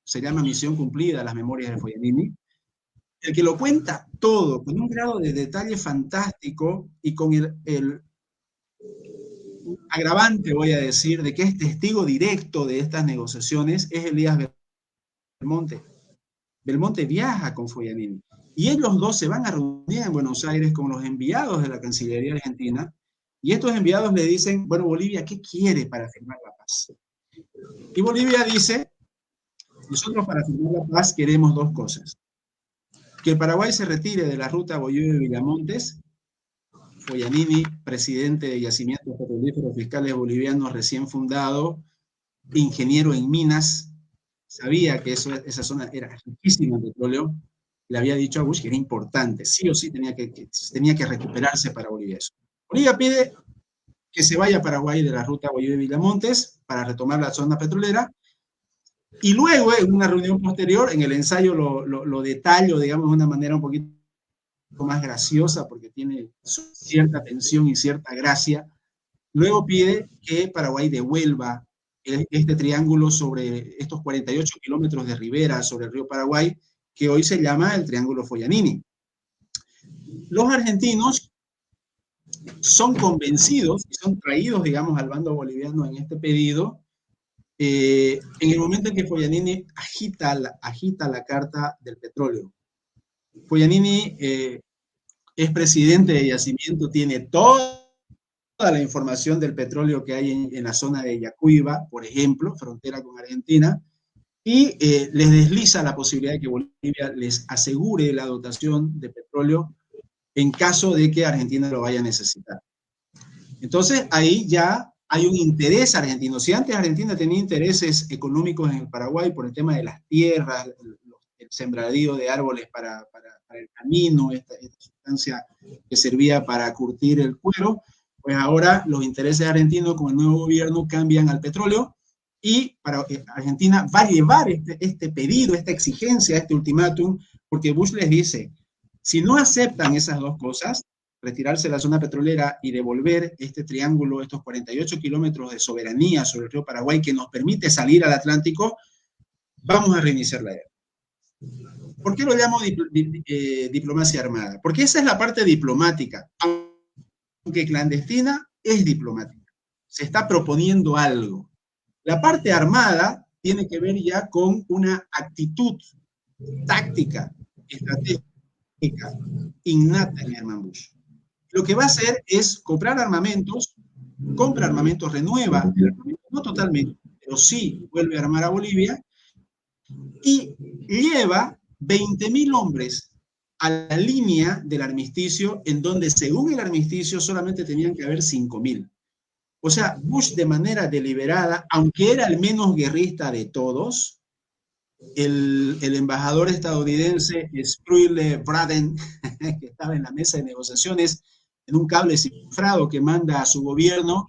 se llama Misión Cumplida, las memorias de Foyanini. El que lo cuenta todo, con un grado de detalle fantástico y con el agravante, voy a decir, de que es testigo directo de estas negociaciones, es Elías Belmonte. Belmonte viaja con Foyanini y ellos dos se van a reunir en Buenos Aires con los enviados de la Cancillería Argentina y estos enviados le dicen, bueno, Bolivia, ¿qué quiere para firmar la paz? Y Bolivia dice, nosotros para firmar la paz queremos dos cosas. Que el Paraguay se retire de la ruta Bollivia-Villamontes, Foyanini, presidente de Yacimientos Petrolíferos Fiscales Bolivianos recién fundado, ingeniero en minas, sabía que esa zona era riquísima en petróleo, le había dicho a Bush que era importante, sí o sí tenía que recuperarse para Bolivia. Bolivia pide que se vaya a Paraguay de la ruta Bolivia-Villamontes para retomar la zona petrolera, y luego en una reunión posterior, en el ensayo lo detallo, digamos, de una manera un poquito más graciosa, porque tiene cierta tensión y cierta gracia. Luego pide que Paraguay devuelva este triángulo sobre estos 48 kilómetros de ribera sobre el río Paraguay, que hoy se llama el Triángulo Foyanini. Los argentinos son convencidos y son traídos, digamos, al bando boliviano en este pedido, en el momento en que Foyanini agita la carta del petróleo. Foyanini es presidente de Yacimiento, tiene toda la información del petróleo que hay en la zona de Yacuiba, por ejemplo, frontera con Argentina, y les desliza la posibilidad de que Bolivia les asegure la dotación de petróleo en caso de que Argentina lo vaya a necesitar. Entonces, ahí ya hay un interés argentino. Si antes Argentina tenía intereses económicos en el Paraguay por el tema de las tierras, el sembradío de árboles para el camino, esta sustancia que servía para curtir el cuero, pues ahora los intereses argentinos con el nuevo gobierno cambian al petróleo y para Argentina va a llevar este pedido, esta exigencia, este ultimátum, porque Bush les dice, si no aceptan esas dos cosas, retirarse de la zona petrolera y devolver este triángulo, estos 48 kilómetros de soberanía sobre el río Paraguay que nos permite salir al Atlántico, vamos a reiniciar la guerra. ¿Por qué lo llamo diplomacia armada? Porque esa es la parte diplomática, aunque clandestina, es diplomática. Se está proponiendo algo. La parte armada tiene que ver ya con una actitud táctica, estratégica, innata en Herman Bush. Lo que va a hacer es compra armamentos, renueva el armamento, no totalmente, pero sí vuelve a armar a Bolivia y lleva 20.000 hombres a la línea del armisticio, en donde según el armisticio solamente tenían que haber 5.000. O sea, Bush de manera deliberada, aunque era el menos guerrista de todos, el embajador estadounidense Spruill Braden, que estaba en la mesa de negociaciones, en un cable cifrado que manda a su gobierno,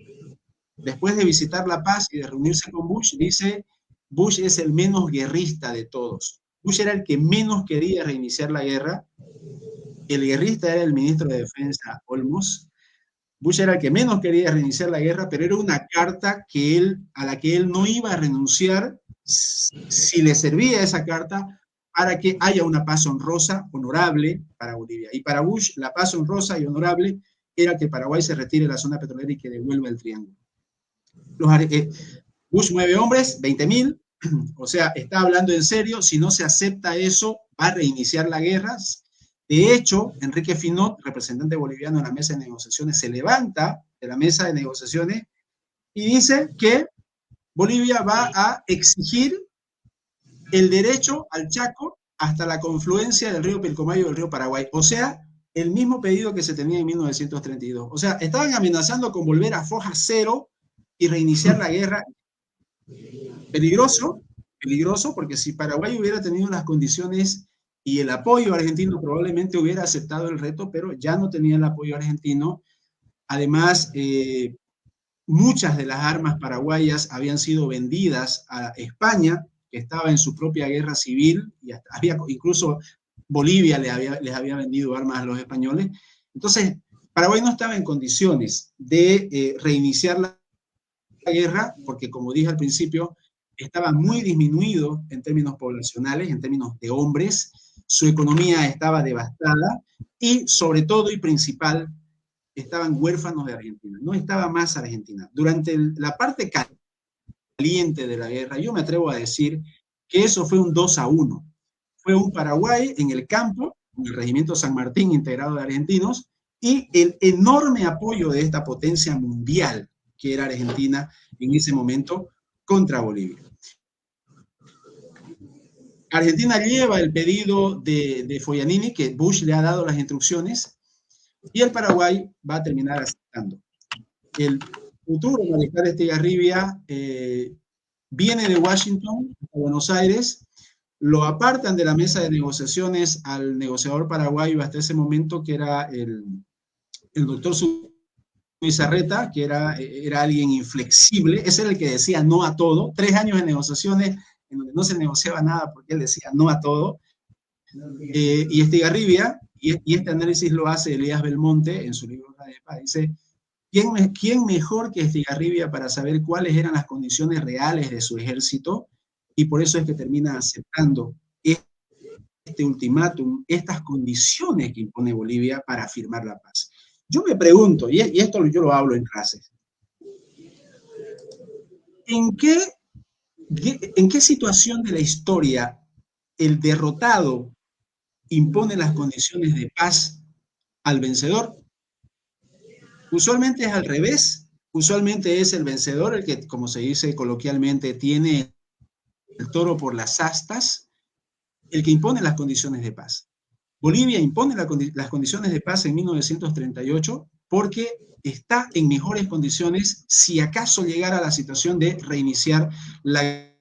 después de visitar La Paz y de reunirse con Bush, dice, Bush es el menos guerrista de todos. Bush era el que menos quería reiniciar la guerra. El guerrista era el ministro de Defensa, Olmos. Bush era el que menos quería reiniciar la guerra, pero era una carta a la que él no iba a renunciar si le servía esa carta para que haya una paz honrosa, honorable para Bolivia. Y para Bush, la paz honrosa y honorable era que Paraguay se retire de la zona petrolera y que devuelva el triángulo. Bush 9 hombres, 20.000, o sea, está hablando en serio. Si no se acepta eso, va a reiniciar la guerra. De hecho, Enrique Finot, representante boliviano en la mesa de negociaciones, se levanta de la mesa de negociaciones y dice que Bolivia va a exigir el derecho al Chaco hasta la confluencia del río Pilcomayo y del río Paraguay. O sea, el mismo pedido que se tenía en 1932. O sea, estaban amenazando con volver a foja cero y reiniciar la guerra. Peligroso, peligroso, porque si Paraguay hubiera tenido las condiciones y el apoyo argentino, probablemente hubiera aceptado el reto, pero ya no tenía el apoyo argentino. Además, muchas de las armas paraguayas habían sido vendidas a España, que estaba en su propia guerra civil, y incluso Bolivia les había vendido armas a los españoles. Entonces, Paraguay no estaba en condiciones de reiniciar la guerra, porque como dije al principio, estaba muy disminuido en términos poblacionales, en términos de hombres, su economía estaba devastada y sobre todo y principal, estaban huérfanos de Argentina, no estaba más Argentina. Durante la parte caliente de la guerra, yo me atrevo a decir que eso fue un 2-1. Fue un Paraguay en el campo, con el Regimiento San Martín integrado de argentinos, y el enorme apoyo de esta potencia mundial que era Argentina en ese momento contra Bolivia. Argentina lleva el pedido de Foglianini, que Bush le ha dado las instrucciones, y el Paraguay va a terminar aceptando. El futuro mariscal Estigarribia viene de Washington a Buenos Aires, lo apartan de la mesa de negociaciones al negociador paraguayo hasta ese momento, que era el doctor Zubizarreta, que era alguien inflexible. Ese era el que decía no a todo. 3 años de negociaciones en donde no se negociaba nada porque él decía no a todo. Y Estigarribia, y este análisis lo hace Elías Belmonte en su libro La de Paz, dice: ¿Quién mejor que Estigarribia para saber cuáles eran las condiciones reales de su ejército? Y por eso es que termina aceptando este ultimátum, estas condiciones que impone Bolivia para firmar la paz. Yo me pregunto, y esto yo lo hablo en clases, ¿en qué situación de la historia el derrotado impone las condiciones de paz al vencedor? Usualmente es al revés. Usualmente es el vencedor el que, como se dice coloquialmente, tiene el toro por las astas, el que impone las condiciones de paz. Bolivia impone las condiciones de paz en 1938 porque está en mejores condiciones si acaso llegara a la situación de reiniciar la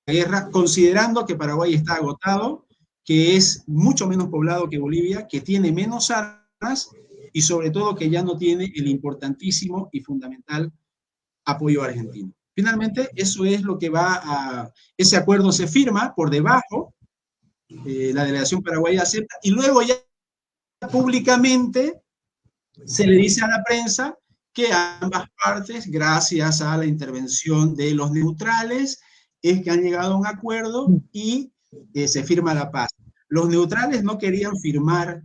guerra, considerando que Paraguay está agotado, que es mucho menos poblado que Bolivia, que tiene menos armas y sobre todo que ya no tiene el importantísimo y fundamental apoyo argentino. Finalmente, eso es lo que ese acuerdo se firma por debajo, la delegación paraguaya acepta, y luego ya públicamente se le dice a la prensa que ambas partes, gracias a la intervención de los neutrales, es que han llegado a un acuerdo y se firma la paz. Los neutrales no querían firmar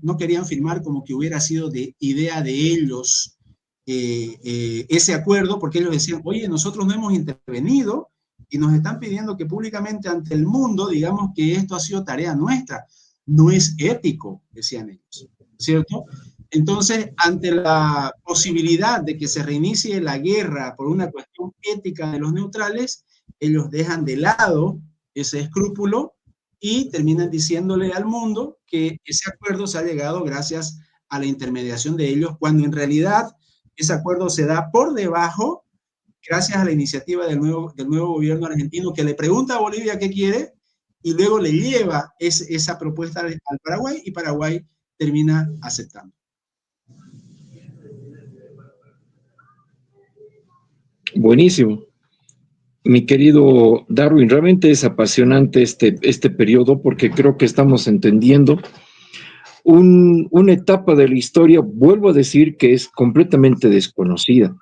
como que hubiera sido de idea de ellos ese acuerdo, porque ellos decían: oye, nosotros no hemos intervenido y nos están pidiendo que públicamente ante el mundo digamos que esto ha sido tarea nuestra. No es ético, decían ellos, ¿cierto? Entonces, ante la posibilidad de que se reinicie la guerra por una cuestión ética de los neutrales, ellos dejan de lado ese escrúpulo y terminan diciéndole al mundo que ese acuerdo se ha llegado gracias a la intermediación de ellos, cuando en realidad ese acuerdo se da por debajo, gracias a la iniciativa del nuevo gobierno argentino, que le pregunta a Bolivia qué quiere y luego le lleva esa propuesta al Paraguay, y Paraguay termina aceptando. Buenísimo. Mi querido Darwin, realmente es apasionante este periodo porque creo que estamos entendiendo una etapa de la historia, vuelvo a decir, que es completamente desconocida.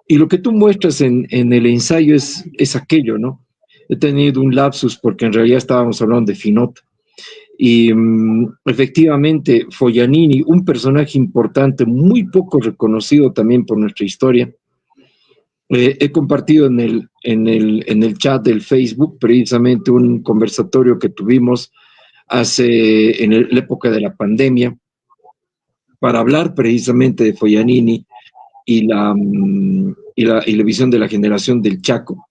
Y lo que tú muestras en el ensayo es aquello, ¿no? He tenido un lapsus porque en realidad estábamos hablando de Finot. Y efectivamente, Foglianini, un personaje importante, muy poco reconocido también por nuestra historia. He compartido en el chat del Facebook precisamente un conversatorio que tuvimos la época de la pandemia para hablar precisamente de Foglianini y la visión de la generación del Chaco,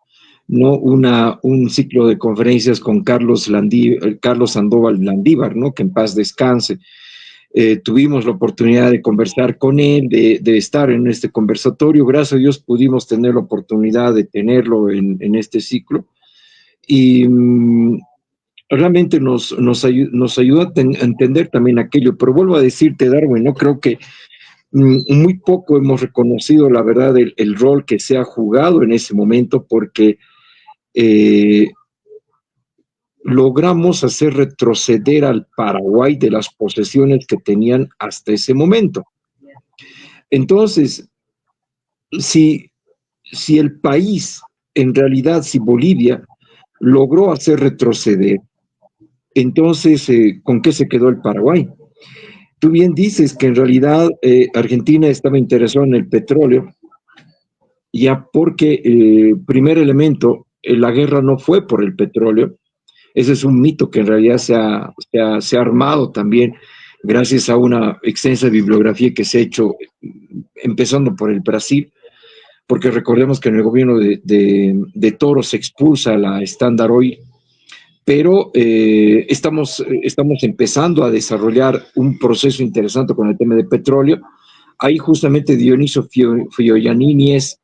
¿no? Un ciclo de conferencias con Carlos Sandoval Landívar, ¿no? Que en paz descanse. Tuvimos la oportunidad de conversar con él, de estar en este conversatorio. Gracias a Dios pudimos tener la oportunidad de tenerlo en este ciclo. Y realmente nos ayuda a entender también aquello. Pero vuelvo a decirte, Darwin, no creo que muy poco hemos reconocido, la verdad, el rol que se ha jugado en ese momento, porque logramos hacer retroceder al Paraguay de las posesiones que tenían hasta ese momento. Entonces, si, si el país, en realidad, si Bolivia logró hacer retroceder, entonces, ¿con qué se quedó el Paraguay? Tú bien dices que en realidad Argentina estaba interesada en el petróleo, ya porque, primer elemento, la guerra no fue por el petróleo. Ese es un mito que en realidad se ha armado también gracias a una extensa bibliografía que se ha hecho, empezando por el Brasil, porque recordemos que en el gobierno de Toro se expulsa la Standard Oil, pero estamos empezando a desarrollar un proceso interesante con el tema de petróleo. Ahí justamente Dionisio Foglianini es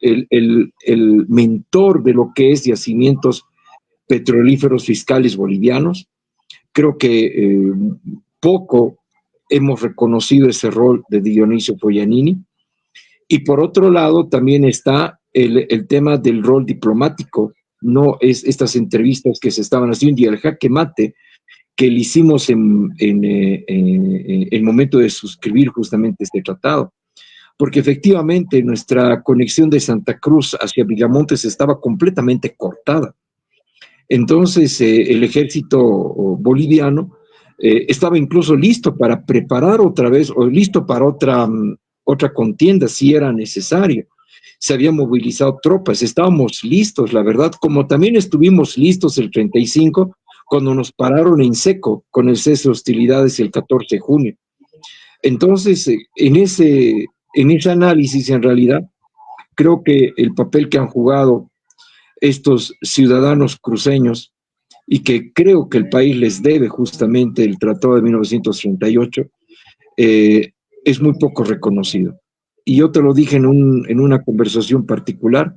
el mentor de lo que es yacimientos petrolíferos fiscales bolivianos. Creo que poco hemos reconocido ese rol de Dionisio Foglianini. Y por otro lado, también está el tema del rol diplomático, no es estas entrevistas que se estaban haciendo y el jaque mate que le hicimos en el momento de suscribir justamente este tratado. Porque efectivamente nuestra conexión de Santa Cruz hacia Villamontes estaba completamente cortada. Entonces, el ejército boliviano estaba incluso listo para preparar otra vez, o listo para otra contienda si era necesario. Se habían movilizado tropas, estábamos listos, la verdad, como también estuvimos listos el 35, cuando nos pararon en seco con el cese de hostilidades el 14 de junio. Entonces, en ese análisis, en realidad, creo que el papel que han jugado estos ciudadanos cruceños y que creo que el país les debe justamente el Tratado de 1938, es muy poco reconocido. Y yo te lo dije en una conversación particular,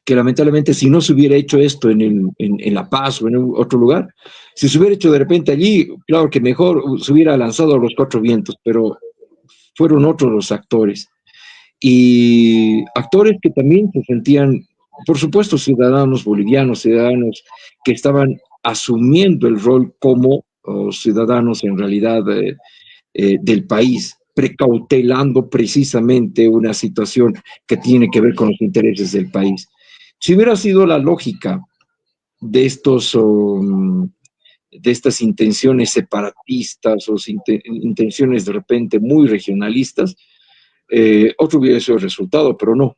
que lamentablemente si no se hubiera hecho esto en La Paz o en otro lugar, si se hubiera hecho de repente allí, claro que mejor se hubiera lanzado a los cuatro vientos, pero fueron otros los actores. Y actores que también se sentían, por supuesto, ciudadanos bolivianos, ciudadanos que estaban asumiendo el rol como ciudadanos en realidad del país, precautelando precisamente una situación que tiene que ver con los intereses del país. Si hubiera sido la lógica de de estas intenciones separatistas o intenciones de repente muy regionalistas, otro hubiera sido el resultado, pero no,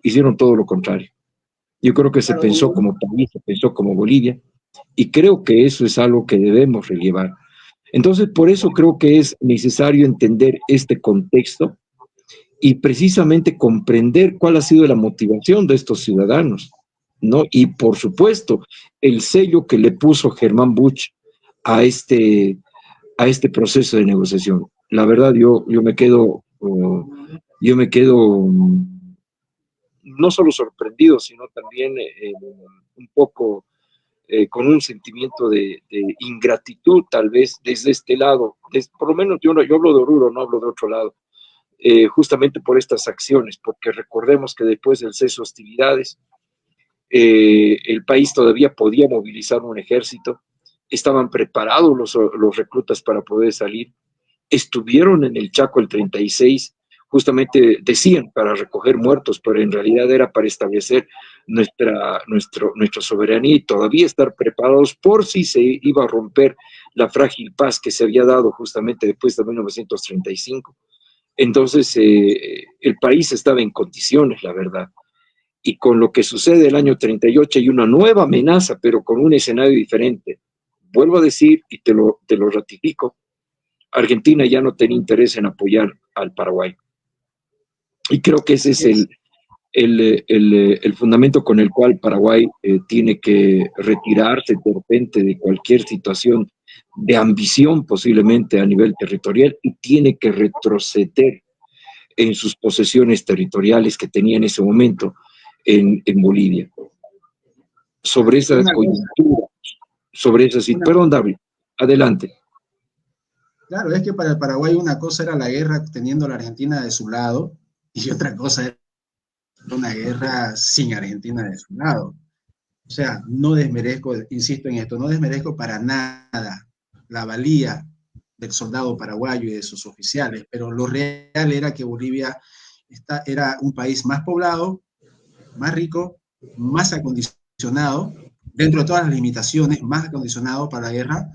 hicieron todo lo contrario. Yo creo que se pensó como país, se pensó como Bolivia, y creo que eso es algo que debemos relevar. Entonces, por eso creo que es necesario entender este contexto y precisamente comprender cuál ha sido la motivación de estos ciudadanos, ¿no? Y por supuesto, el sello que le puso Germán Buch a este proceso de negociación. La verdad, yo me quedo no solo sorprendido, sino también un poco con un sentimiento de ingratitud, tal vez, desde este lado. Por lo menos yo hablo de Oruro, no hablo de otro lado. justamente por estas acciones, porque recordemos que después del cese de hostilidades, el país todavía podía movilizar un ejército, estaban preparados los reclutas para poder salir, estuvieron en el Chaco el 36, justamente decían para recoger muertos, pero en realidad era para establecer nuestra soberanía y todavía estar preparados por si se iba a romper la frágil paz que se había dado justamente después de 1935. Entonces, el país estaba en condiciones, la verdad. Y con lo que sucede el año 38 hay una nueva amenaza, pero con un escenario diferente. Vuelvo a decir, y te lo ratifico, Argentina ya no tenía interés en apoyar al Paraguay. Y creo que ese es el fundamento con el cual Paraguay tiene que retirarse de repente de cualquier situación de ambición posiblemente a nivel territorial y tiene que retroceder en sus posesiones territoriales que tenía en ese momento en Bolivia. Sobre esa coyuntura, sobre esa situación. Perdón, David, adelante. Claro, es que para el Paraguay una cosa era la guerra teniendo a la Argentina de su lado y otra cosa era una guerra sin Argentina de su lado. O sea, no desmerezco, insisto en esto, no desmerezco para nada la valía del soldado paraguayo y de sus oficiales, pero lo real era que Bolivia era un país más poblado, más rico, más acondicionado, dentro de todas las limitaciones, más acondicionado para la guerra.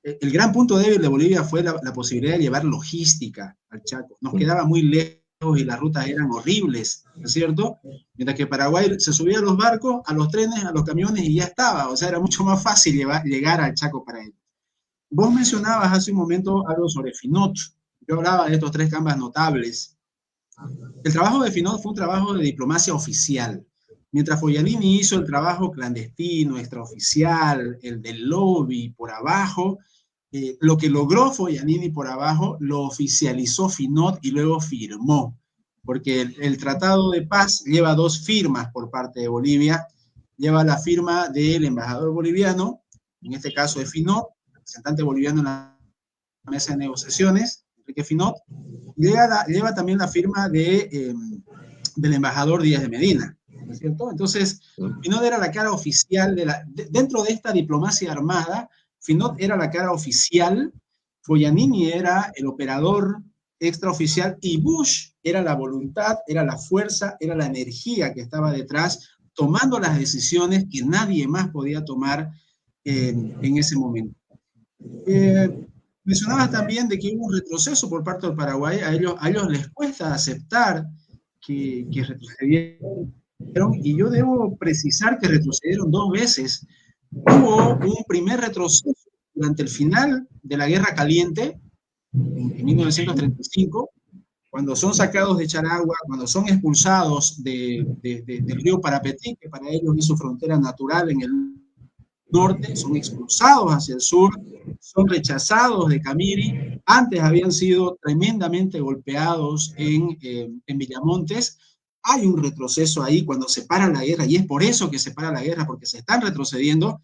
El gran punto débil de Bolivia fue la posibilidad de llevar logística al Chaco. Nos quedaba muy lejos y las rutas eran horribles, ¿no es cierto? Mientras que Paraguay se subía a los barcos, a los trenes, a los camiones y ya estaba. O sea, era mucho más fácil llegar al Chaco para ellos. Vos mencionabas hace un momento algo sobre Finot. Yo hablaba de estos tres Cambas notables. El trabajo de Finot fue un trabajo de diplomacia oficial. Mientras Foglianini hizo el trabajo clandestino, extraoficial, el del lobby por abajo, lo que logró Foglianini por abajo lo oficializó Finot y luego firmó, porque el tratado de paz lleva dos firmas por parte de Bolivia, lleva la firma del embajador boliviano, en este caso de Finot, representante boliviano en la mesa de negociaciones, Enrique Finot, lleva también la firma del embajador Díaz de Medina, ¿no es cierto? Entonces, Finot era la cara oficial dentro de esta diplomacia armada. Finot era la cara oficial, Foglianini era el operador extraoficial y Bush era la voluntad, era la fuerza, era la energía que estaba detrás, tomando las decisiones que nadie más podía tomar en ese momento. Mencionabas también de que hubo un retroceso por parte del Paraguay, a ellos les cuesta aceptar que retrocedieron, y yo debo precisar que retrocedieron dos veces. Hubo un primer retroceso durante el final de la Guerra Caliente, en 1935, cuando son sacados de Charagua, cuando son expulsados del río Parapetí, que para ellos es su frontera natural en el norte, son expulsados hacia el sur, son rechazados de Camiri, antes habían sido tremendamente golpeados en Villamontes. Hay un retroceso ahí cuando se para la guerra, y es por eso que se para la guerra, porque se están retrocediendo.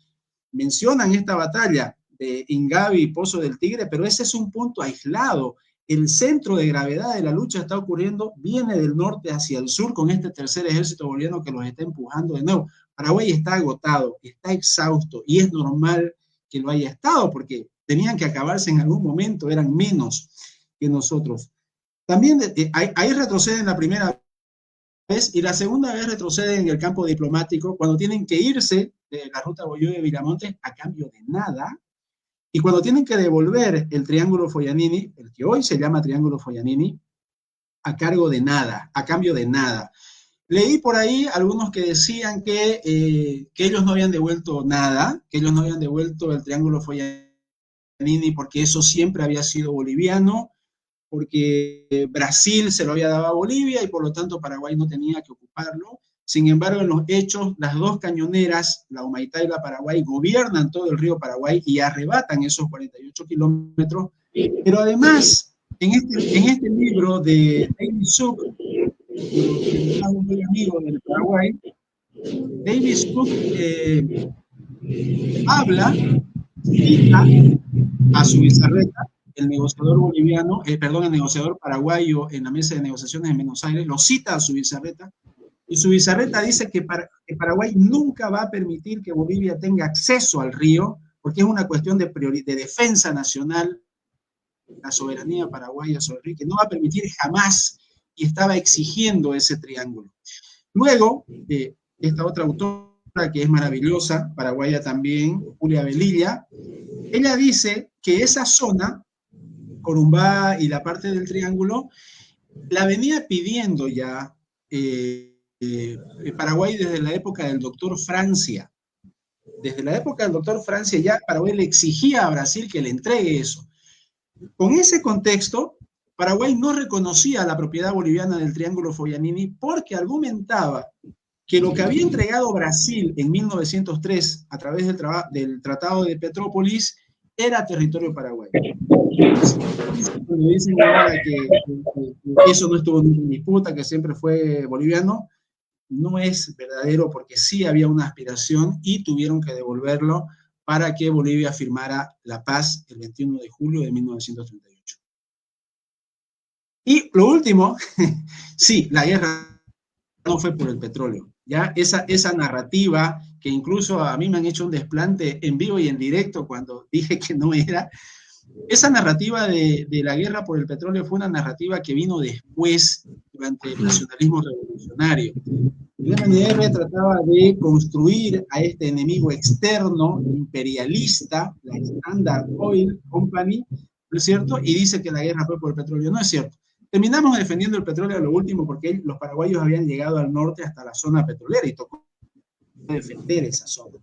Mencionan esta batalla de Ingavi y Pozo del Tigre, pero ese es un punto aislado. El centro de gravedad de la lucha está ocurriendo, viene del norte hacia el sur con este tercer ejército boliviano que los está empujando de nuevo. Paraguay está agotado, está exhausto, y es normal que lo haya estado, porque tenían que acabarse en algún momento, eran menos que nosotros. También ahí retroceden la primera vez, y la segunda vez retroceden en el campo diplomático, cuando tienen que irse de la ruta Bolló-Villamontes a cambio de nada, y cuando tienen que devolver el Triángulo Foglianini, el que hoy se llama Triángulo Foglianini, a cargo de nada, a cambio de nada. Leí por ahí algunos que decían que ellos no habían devuelto nada, que ellos no habían devuelto el Triángulo Foglianini porque eso siempre había sido boliviano, porque Brasil se lo había dado a Bolivia y por lo tanto Paraguay no tenía que ocuparlo. Sin embargo, en los hechos, las dos cañoneras, la Humaitá y la Paraguay, gobiernan todo el río Paraguay y arrebatan esos 48 kilómetros. Pero además, en este libro de David Suk, un muy amigo del Paraguay, David Suk habla, cita a Zubizarreta, el negociador boliviano, el negociador paraguayo en la mesa de negociaciones en Buenos Aires, lo cita a Zubizarreta, y Zubizarreta dice que Paraguay nunca va a permitir que Bolivia tenga acceso al río, porque es una cuestión de defensa nacional, la soberanía paraguaya sobre el río, que no va a permitir jamás, y estaba exigiendo ese triángulo. Luego, esta otra autora que es maravillosa, paraguaya también, Julia Velilla, ella dice que esa zona, Corumbá y la parte del triángulo, la venía pidiendo ya Paraguay desde la época del doctor Francia. Desde la época del doctor Francia ya Paraguay le exigía a Brasil que le entregue eso. Con ese contexto, Paraguay no reconocía la propiedad boliviana del Triángulo Foglianini porque argumentaba que lo que había entregado Brasil en 1903 a través del Tratado de Petrópolis era territorio paraguayo. Cuando dicen ahora que eso no estuvo en disputa, que siempre fue boliviano, no es verdadero porque sí había una aspiración y tuvieron que devolverlo para que Bolivia firmara la paz el 21 de julio de 1938. Y lo último, sí, la guerra no fue por el petróleo. ¿Ya? Esa narrativa que incluso a mí me han hecho un desplante en vivo y en directo cuando dije que no era, esa narrativa de la guerra por el petróleo fue una narrativa que vino después, durante el nacionalismo revolucionario. El MNR trataba de construir a este enemigo externo, imperialista, la Standard Oil Company, ¿no es cierto? Y dice que la guerra fue por el petróleo. No es cierto. Terminamos defendiendo el petróleo a lo último porque los paraguayos habían llegado al norte hasta la zona petrolera y tocó defender esa zona.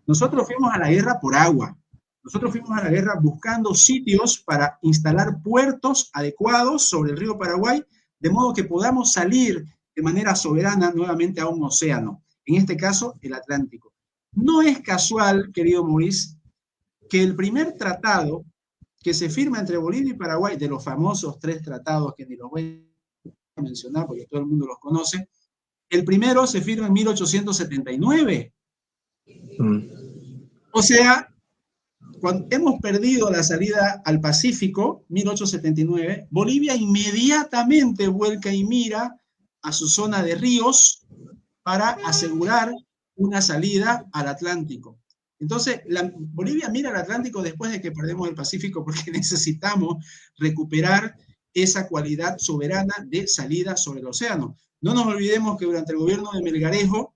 Nosotros fuimos a la guerra por agua. Nosotros fuimos a la guerra buscando sitios para instalar puertos adecuados sobre el río Paraguay, de modo que podamos salir de manera soberana nuevamente a un océano, en este caso el Atlántico. No es casual, querido Maurice, que el primer tratado que se firma entre Bolivia y Paraguay, de los famosos 3 tratados que ni los voy a mencionar porque todo el mundo los conoce, el primero se firma en 1879. O sea, cuando hemos perdido la salida al Pacífico, 1879, Bolivia inmediatamente vuelca y mira a su zona de ríos para asegurar una salida al Atlántico. Entonces, Bolivia mira al Atlántico después de que perdemos el Pacífico porque necesitamos recuperar esa cualidad soberana de salida sobre el océano. No nos olvidemos que durante el gobierno de Melgarejo,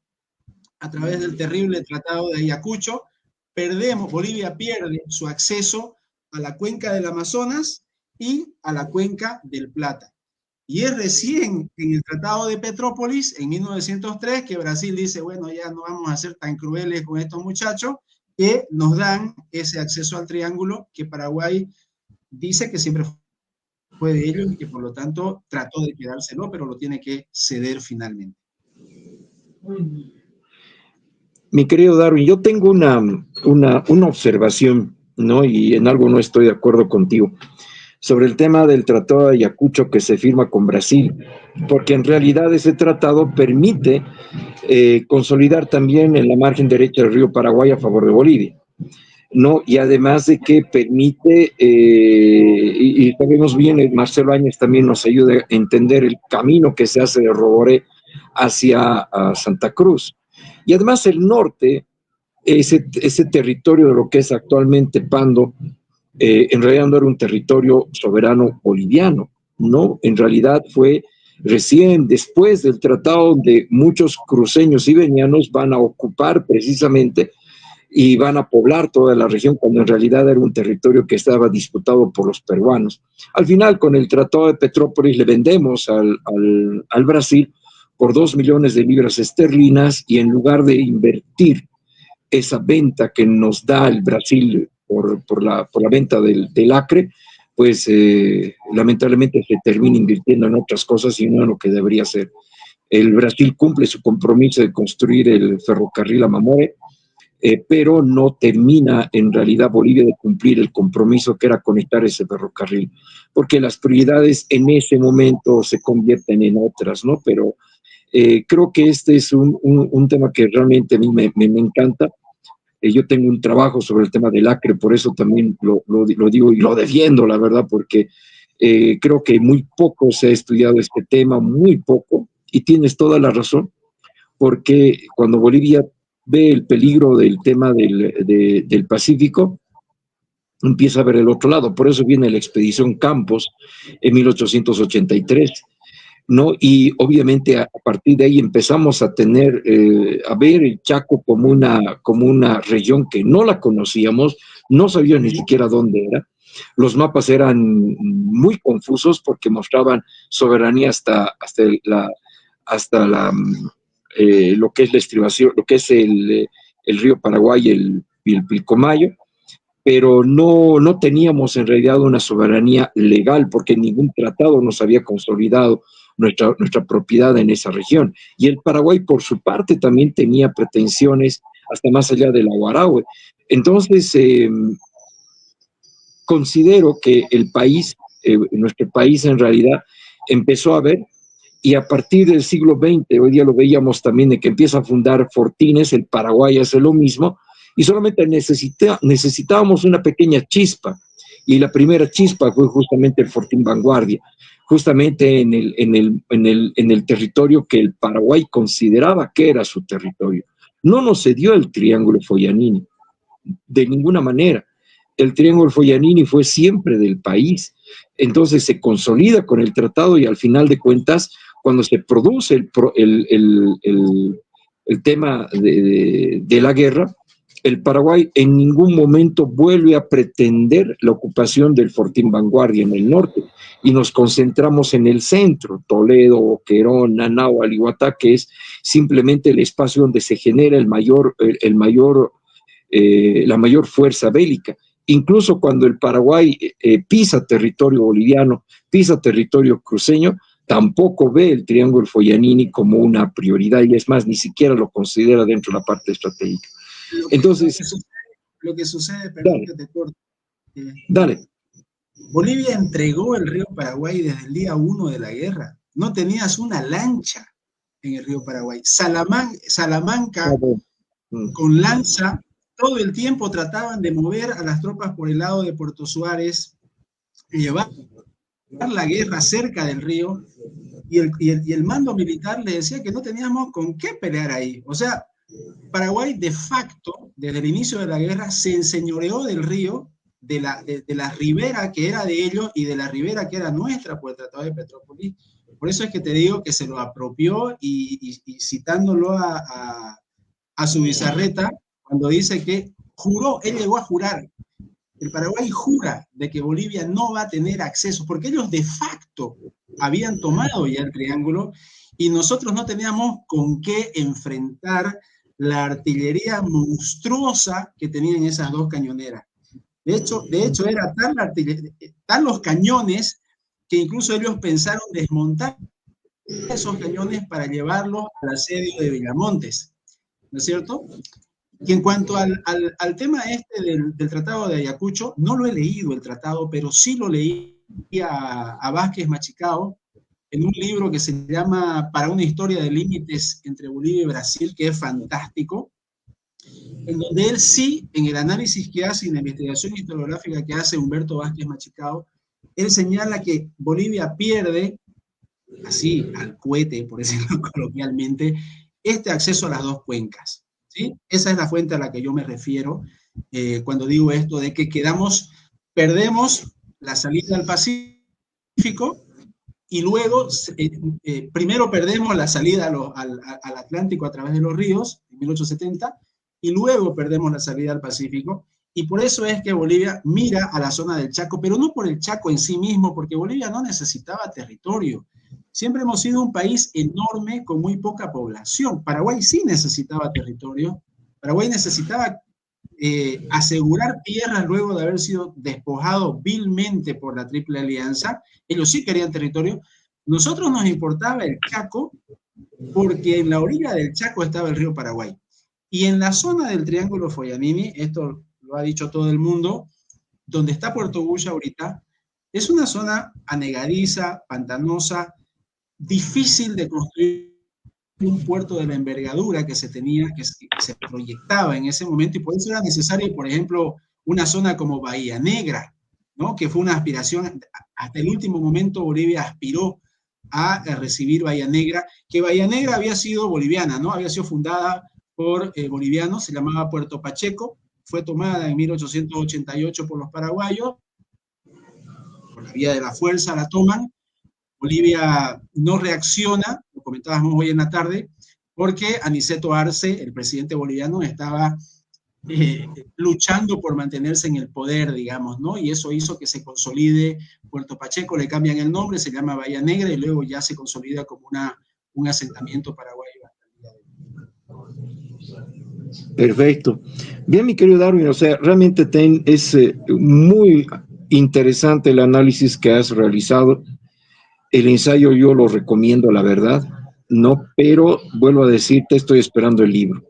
a través del terrible Tratado de Ayacucho, Bolivia pierde su acceso a la cuenca del Amazonas y a la cuenca del Plata. Y es recién en el Tratado de Petrópolis, en 1903, que Brasil dice, bueno, ya no vamos a ser tan crueles con estos muchachos, que nos dan ese acceso al triángulo que Paraguay dice que siempre fue de ellos y que por lo tanto trató de quedárselo, pero lo tiene que ceder finalmente. Mi querido Darwin, yo tengo una observación, ¿no? Y en algo no estoy de acuerdo contigo, sobre el tema del Tratado de Ayacucho que se firma con Brasil, porque en realidad ese tratado permite consolidar también en la margen derecha del río Paraguay a favor de Bolivia, ¿no? Y además de que permite, y sabemos bien, Marcelo Áñez también nos ayuda a entender el camino que se hace de Roboré hacia Santa Cruz. Y además el norte, ese territorio de lo que es actualmente Pando, en realidad no era un territorio soberano boliviano, ¿no? En realidad fue recién después del tratado donde muchos cruceños y venianos van a ocupar precisamente y van a poblar toda la región, cuando en realidad era un territorio que estaba disputado por los peruanos. Al final, con el Tratado de Petrópolis, le vendemos al Brasil por 2 millones de libras esterlinas, y en lugar de invertir esa venta que nos da el Brasil por la venta del acre, pues lamentablemente se termina invirtiendo en otras cosas y no en lo que debería ser. El Brasil cumple su compromiso de construir el ferrocarril a Mamoré, pero no termina en realidad Bolivia de cumplir el compromiso que era conectar ese ferrocarril, porque las prioridades en ese momento se convierten en otras, ¿no? Pero creo que este es un tema que realmente a mí me encanta, Yo tengo un trabajo sobre el tema del Acre, por eso también lo digo y lo defiendo, la verdad, porque creo que muy poco se ha estudiado este tema, muy poco, y tienes toda la razón, porque cuando Bolivia ve el peligro del tema del Pacífico, empieza a ver el otro lado. Por eso viene la expedición Campos en 1883, ¿no? Y obviamente a partir de ahí empezamos a tener, a ver el Chaco como una región que no la conocíamos, no sabíamos ni siquiera dónde era. Los mapas eran muy confusos porque mostraban soberanía hasta lo que es la estribación, lo que es el río Paraguay y el Pilcomayo, pero no teníamos en realidad una soberanía legal porque ningún tratado nos había consolidado nuestra propiedad en esa región. Y el Paraguay, por su parte, también tenía pretensiones hasta más allá del Aguarahue. Entonces, considero que nuestro país en realidad empezó a ver, y a partir del siglo XX, hoy día lo veíamos también, de que empieza a fundar fortines, el Paraguay hace lo mismo, y solamente necesitábamos una pequeña chispa, y la primera chispa fue justamente el Fortín Vanguardia, justamente en el territorio que el Paraguay consideraba que era su territorio. No nos cedió el Triángulo Foyanini, de ninguna manera. El Triángulo Foyanini fue siempre del país. Entonces se consolida con el tratado y al final de cuentas, cuando se produce el tema de la guerra, el Paraguay en ningún momento vuelve a pretender la ocupación del Fortín Vanguardia en el norte y nos concentramos en el centro, Toledo, Boquerón, Nanao, Alihuatá, que es simplemente el espacio donde se genera la mayor fuerza bélica. Incluso cuando el Paraguay pisa territorio boliviano, pisa territorio cruceño, tampoco ve el Triángulo Foyanini como una prioridad y es más, ni siquiera lo considera dentro de la parte estratégica. Entonces, lo que sucede, perdón dale, que te corte. Dale. Bolivia entregó el río Paraguay desde el día 1 de la guerra. No tenías una lancha en el río Paraguay. Salamanca con lanza, todo el tiempo trataban de mover a las tropas por el lado de Puerto Suárez, llevar la guerra cerca del río, y el mando militar le decía que no teníamos con qué pelear ahí. O sea, Paraguay de facto, desde el inicio de la guerra, se enseñoreó del río, de la ribera que era de ellos y de la ribera que era nuestra por el Tratado de Petrópolis. Por eso es que te digo que se lo apropió y citándolo a Zubizarreta, cuando dice que juró, él llegó a jurar, el Paraguay jura de que Bolivia no va a tener acceso, porque ellos de facto habían tomado ya el triángulo y nosotros no teníamos con qué enfrentar la artillería monstruosa que tenían esas dos cañoneras. De hecho era tan los cañones que incluso ellos pensaron desmontar esos cañones para llevarlos al asedio de Villamontes, ¿no es cierto? Y en cuanto al tema este del Tratado de Ayacucho, no lo he leído el tratado, pero sí lo leí a Vázquez Machicao en un libro que se llama Para una historia de límites entre Bolivia y Brasil, que es fantástico, en donde él sí, en el análisis que hace, en la investigación historiográfica que hace Humberto Vázquez Machicao, él señala que Bolivia pierde, así al cohete, por decirlo coloquialmente, este acceso a las dos cuencas. ¿Sí? Esa es la fuente a la que yo me refiero cuando digo esto de que perdemos la salida al Pacífico y luego, primero perdemos la salida al Atlántico a través de los ríos, en 1870, y luego perdemos la salida al Pacífico, y por eso es que Bolivia mira a la zona del Chaco, pero no por el Chaco en sí mismo, porque Bolivia no necesitaba territorio. Siempre hemos sido un país enorme con muy poca población. Paraguay sí necesitaba territorio. Paraguay necesitaba asegurar tierras luego de haber sido despojado vilmente por la Triple Alianza. Ellos sí querían territorio. Nosotros nos importaba el Chaco porque en la orilla del Chaco estaba el río Paraguay. Y en la zona del Triángulo Foyanini, esto lo ha dicho todo el mundo, donde está Puerto Bulla ahorita, es una zona anegadiza, pantanosa, difícil de construir un puerto de la envergadura que se tenía, que se proyectaba en ese momento, y por eso era necesario, por ejemplo, una zona como Bahía Negra, ¿no? Que fue una aspiración, hasta el último momento Bolivia aspiró a recibir Bahía Negra, que Bahía Negra había sido boliviana, ¿no? Había sido fundada por bolivianos, se llamaba Puerto Pacheco, fue tomada en 1888 por los paraguayos, por la vía de la fuerza la toman. Bolivia no reacciona, lo comentábamos hoy en la tarde, porque Aniceto Arce, el presidente boliviano, estaba luchando por mantenerse en el poder, digamos, ¿no? Y eso hizo que se consolide Puerto Pacheco, le cambian el nombre, se llama Bahía Negra, y luego ya se consolida como un asentamiento paraguayo. Perfecto. Bien, mi querido Darwin, o sea, realmente es muy interesante el análisis que has realizado. El ensayo yo lo recomiendo, la verdad, no, pero vuelvo a decirte, estoy esperando el libro.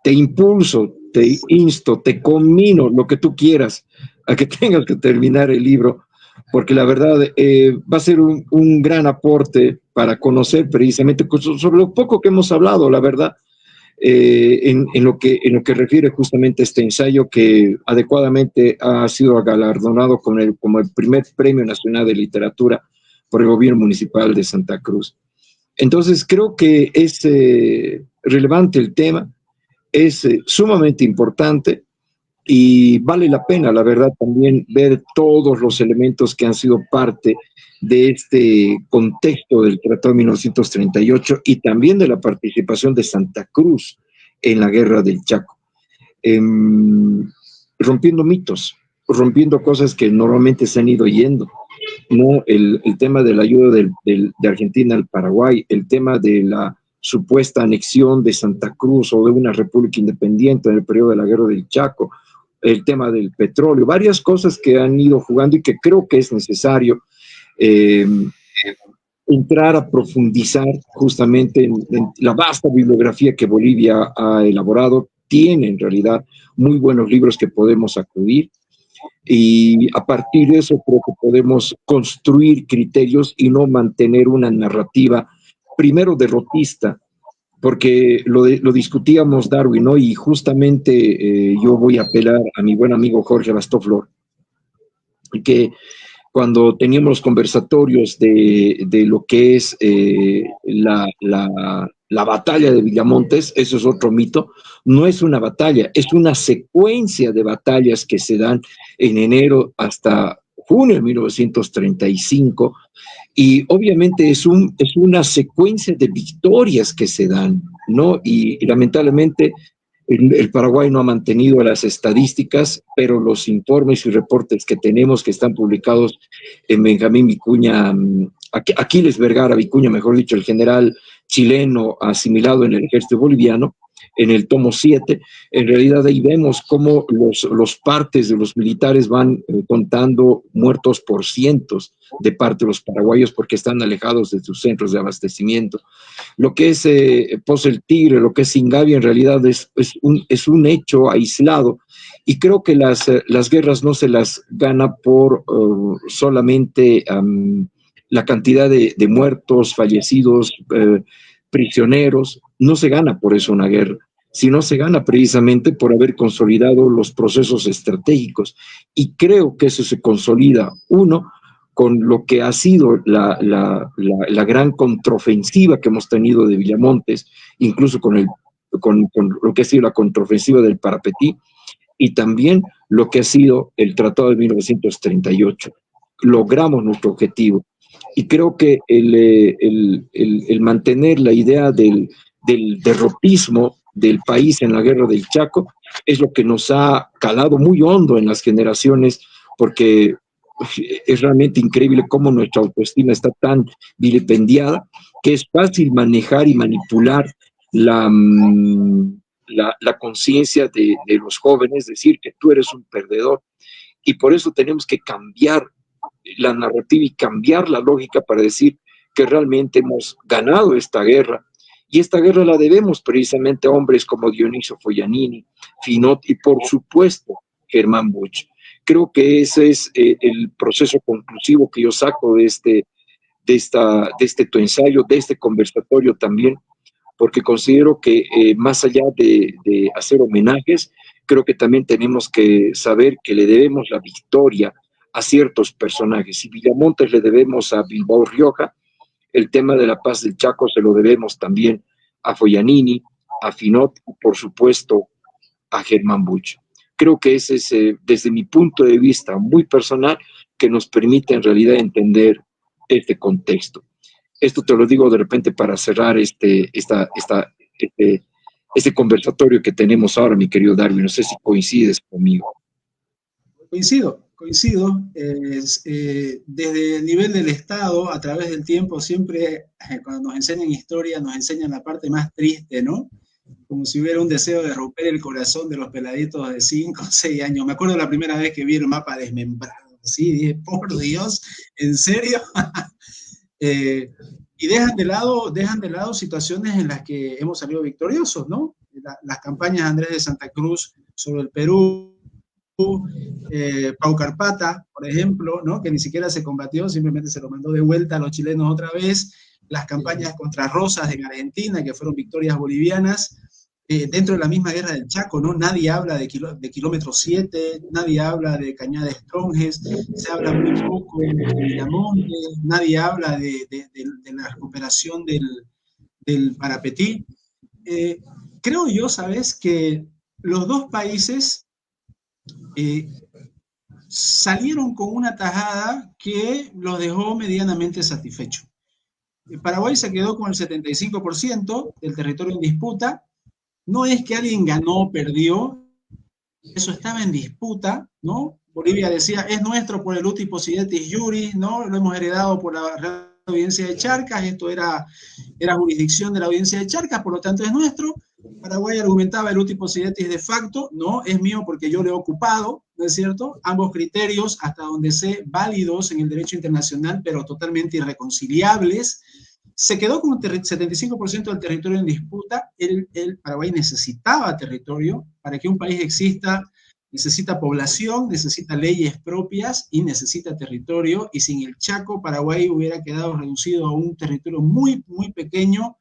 Te impulso, te insto, te conmino, lo que tú quieras, a que tengas que terminar el libro, porque la verdad va a ser un gran aporte para conocer precisamente sobre lo poco que hemos hablado, la verdad. En lo que refiere justamente a este ensayo que adecuadamente ha sido galardonado como el primer Premio Nacional de Literatura por el Gobierno Municipal de Santa Cruz. Entonces, creo que es relevante el tema, es sumamente importante y vale la pena, la verdad, también ver todos los elementos que han sido parte de este contexto del Tratado de 1938 y también de la participación de Santa Cruz en la Guerra del Chaco, rompiendo mitos, rompiendo cosas que normalmente se han ido yendo, ¿no? El tema de la ayuda de Argentina al Paraguay, el tema de la supuesta anexión de Santa Cruz o de una república independiente en el periodo de la Guerra del Chaco, el tema del petróleo, varias cosas que han ido jugando y que creo que es necesario eh, entrar a profundizar justamente en la vasta bibliografía que Bolivia ha elaborado. Tiene en realidad muy buenos libros que podemos acudir y a partir de eso creo que podemos construir criterios y no mantener una narrativa primero derrotista, porque lo discutíamos Darwin, ¿no? Y justamente yo voy a apelar a mi buen amigo Jorge Bastoflor, que cuando teníamos los conversatorios de lo que es la batalla de Villamontes, eso es otro mito, no es una batalla, es una secuencia de batallas que se dan en enero hasta junio de 1935, y obviamente es una secuencia de victorias que se dan, ¿no? Y lamentablemente el Paraguay no ha mantenido las estadísticas, pero los informes y reportes que tenemos que están publicados en Benjamín Vicuña, Aquiles Vergara Vicuña, mejor dicho, el general chileno asimilado en el ejército boliviano, en el tomo 7, en realidad ahí vemos cómo los partes de los militares van contando muertos por cientos de parte de los paraguayos porque están alejados de sus centros de abastecimiento. Lo que es Pozo el Tigre, lo que es Singavia, en realidad es un hecho aislado. Y creo que las guerras no se las gana por solamente la cantidad de muertos, fallecidos, prisioneros. No se gana por eso una guerra, sino se gana precisamente por haber consolidado los procesos estratégicos. Y creo que eso se consolida, uno, con lo que ha sido la gran contraofensiva que hemos tenido de Villamontes, incluso con lo que ha sido la contraofensiva del Parapetí, y también lo que ha sido el Tratado de 1938. Logramos nuestro objetivo. Y creo que el mantener la idea del derrotismo del país en la Guerra del Chaco es lo que nos ha calado muy hondo en las generaciones, porque es realmente increíble cómo nuestra autoestima está tan vilipendiada que es fácil manejar y manipular la conciencia de los jóvenes, decir que tú eres un perdedor. Y por eso tenemos que cambiar la narrativa y cambiar la lógica para decir que realmente hemos ganado esta guerra. Y esta guerra la debemos precisamente a hombres como Dionisio Foglianini, Finot y por supuesto Germán Buch. Creo que ese es el proceso conclusivo que yo saco de este tu ensayo, de este conversatorio también, porque considero que más allá de hacer homenajes, creo que también tenemos que saber que le debemos la victoria a ciertos personajes. Si Villamontes le debemos a Bilbao Rioja, el tema de la paz del Chaco se lo debemos también a Foyanini, a Finot y por supuesto a Germán Buch. Creo que ese es, desde mi punto de vista muy personal, que nos permite en realidad entender este contexto. Esto te lo digo de repente para cerrar este conversatorio que tenemos ahora, mi querido Darwin. No sé si coincides conmigo. Coincido. Desde el nivel del Estado, a través del tiempo, siempre cuando nos enseñan historia, nos enseñan la parte más triste, ¿no? Como si hubiera un deseo de romper el corazón de los peladitos de 5 o 6 años. Me acuerdo la primera vez que vi el mapa desmembrado, así, dije, por Dios, ¿en serio? Y dejan de lado situaciones en las que hemos salido victoriosos, ¿no? Las campañas de Andrés de Santa Cruz sobre el Perú, Pau Carpata, por ejemplo, ¿no? Que ni siquiera se combatió, simplemente se lo mandó de vuelta a los chilenos otra vez, las campañas contra Rosas en Argentina, que fueron victorias bolivianas, dentro de la misma guerra del Chaco, ¿no? Nadie habla de kilómetro 7, nadie habla de Cañada Estronges, se habla muy poco de Miramontes, nadie habla de la recuperación del Parapetí. Creo yo, ¿sabes? Que los dos países salieron con una tajada que los dejó medianamente satisfechos. Paraguay se quedó con el 75% del territorio en disputa. No es que alguien ganó o perdió, eso estaba en disputa, ¿no? Bolivia decía, es nuestro por el uti possidetis juris, ¿no? Lo hemos heredado por la Real Audiencia de Charcas, esto era jurisdicción de la Audiencia de Charcas, por lo tanto es nuestro. Paraguay argumentaba el uti possidetis de facto, no, es mío porque yo lo he ocupado, ¿no es cierto? Ambos criterios, hasta donde sé, válidos en el derecho internacional, pero totalmente irreconciliables. Se quedó con un 75% del territorio en disputa. El Paraguay necesitaba territorio. Para que un país exista, necesita población, necesita leyes propias y necesita territorio. Y sin el Chaco, Paraguay hubiera quedado reducido a un territorio muy, muy pequeño,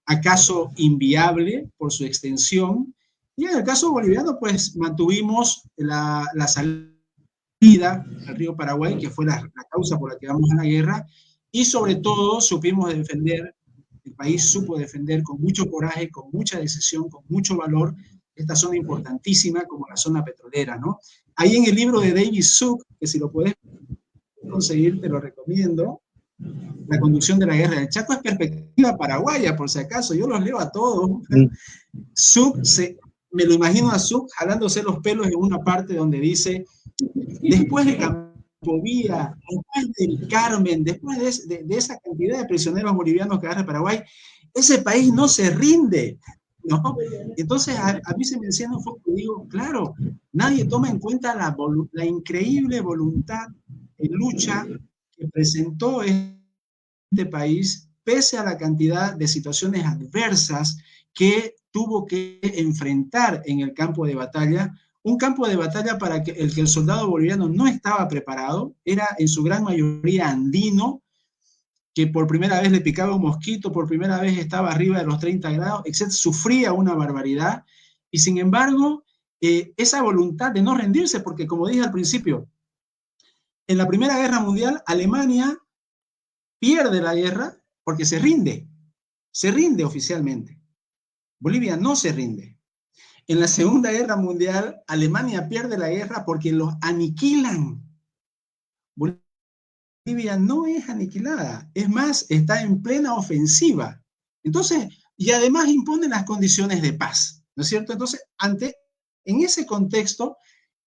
acaso inviable por su extensión. Y en el caso boliviano, pues mantuvimos la salida al río Paraguay, que fue la causa por la que vamos a la guerra, y sobre todo supimos defender, el país supo defender con mucho coraje, con mucha decisión, con mucho valor, esta zona importantísima como la zona petrolera, ¿no? Ahí en el libro de David Suk, que si lo puedes conseguir, te lo recomiendo, La conducción de la guerra del Chaco, es perspectiva paraguaya, por si acaso, yo los leo a todos. Suk, me lo imagino a Suk jalándose los pelos en una parte donde dice, después de Campovía, después del Carmen, después de esa cantidad de prisioneros bolivianos que agarra Paraguay, ese país no se rinde, ¿no? Entonces a mí se me enciende un foco y digo, claro, nadie toma en cuenta la increíble voluntad de lucha que presentó este país, pese a la cantidad de situaciones adversas que tuvo que enfrentar en el campo de batalla. Un campo de batalla para el que el soldado boliviano no estaba preparado, era en su gran mayoría andino, que por primera vez le picaba un mosquito, por primera vez estaba arriba de los 30 grados, etc. Sufría una barbaridad, y sin embargo, esa voluntad de no rendirse, porque como dije al principio, en la Primera Guerra Mundial, Alemania pierde la guerra porque se rinde oficialmente. Bolivia no se rinde. En la Segunda Guerra Mundial, Alemania pierde la guerra porque los aniquilan. Bolivia no es aniquilada, es más, está en plena ofensiva. Entonces, y además impone las condiciones de paz, ¿no es cierto? Entonces, en ese contexto,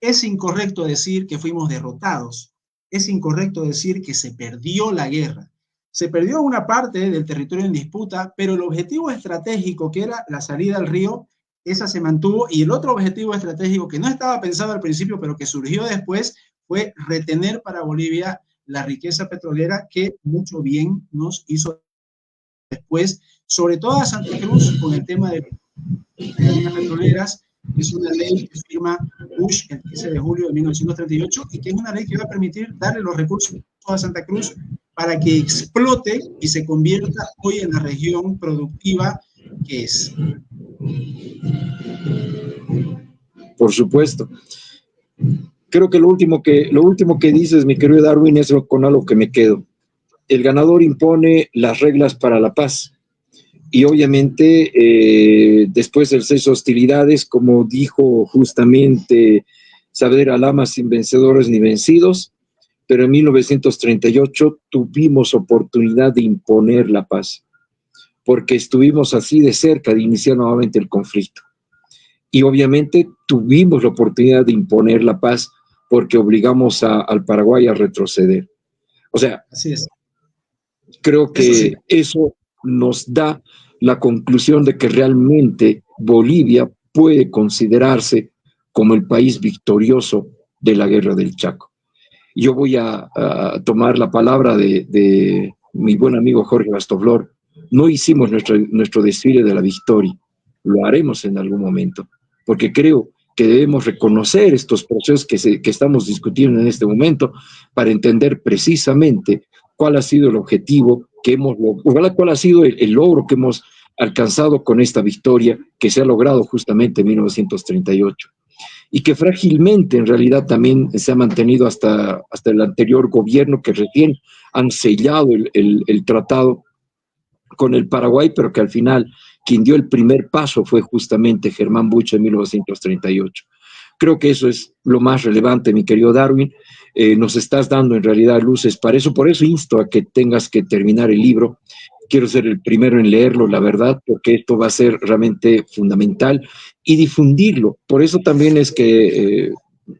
es incorrecto decir que fuimos derrotados, es incorrecto decir que se perdió la guerra. Se perdió una parte del territorio en disputa, pero el objetivo estratégico, que era la salida al río, esa se mantuvo, y el otro objetivo estratégico que no estaba pensado al principio, pero que surgió después, fue retener para Bolivia la riqueza petrolera que mucho bien nos hizo después, sobre todo a Santa Cruz, con el tema de las petroleras. Es una ley que firma Bush el 15 de julio de 1938 y que es una ley que va a permitir darle los recursos a Santa Cruz para que explote y se convierta hoy en la región productiva ¿qué es? Por supuesto. Creo que lo último que dices, mi querido Darwin, es con algo que me quedo. El ganador impone las reglas para la paz. Y obviamente, después del cese de hostilidades, como dijo justamente Saavedra Lama, sin vencedores ni vencidos, pero en 1938 tuvimos oportunidad de imponer la paz, porque estuvimos así de cerca de iniciar nuevamente el conflicto. Y obviamente tuvimos la oportunidad de imponer la paz porque obligamos al Paraguay a retroceder. O sea, así es. Creo que eso nos da la conclusión de que realmente Bolivia puede considerarse como el país victorioso de la guerra del Chaco. Yo voy a tomar la palabra de mi buen amigo Jorge Bastoflor. No hicimos nuestro desfile de la victoria, lo haremos en algún momento, porque creo que debemos reconocer estos procesos que estamos discutiendo en este momento para entender precisamente cuál ha sido el objetivo cuál ha sido el logro que hemos alcanzado con esta victoria que se ha logrado justamente en 1938 y que frágilmente en realidad también se ha mantenido hasta el anterior gobierno que recién han sellado el tratado con el Paraguay, pero que al final quien dio el primer paso fue justamente Germán Bucho en 1938. Creo que eso es lo más relevante, mi querido Darwin. Nos estás dando en realidad luces para eso, por eso insto a que tengas que terminar el libro. Quiero ser el primero en leerlo, la verdad, porque esto va a ser realmente fundamental y difundirlo. Por eso también es que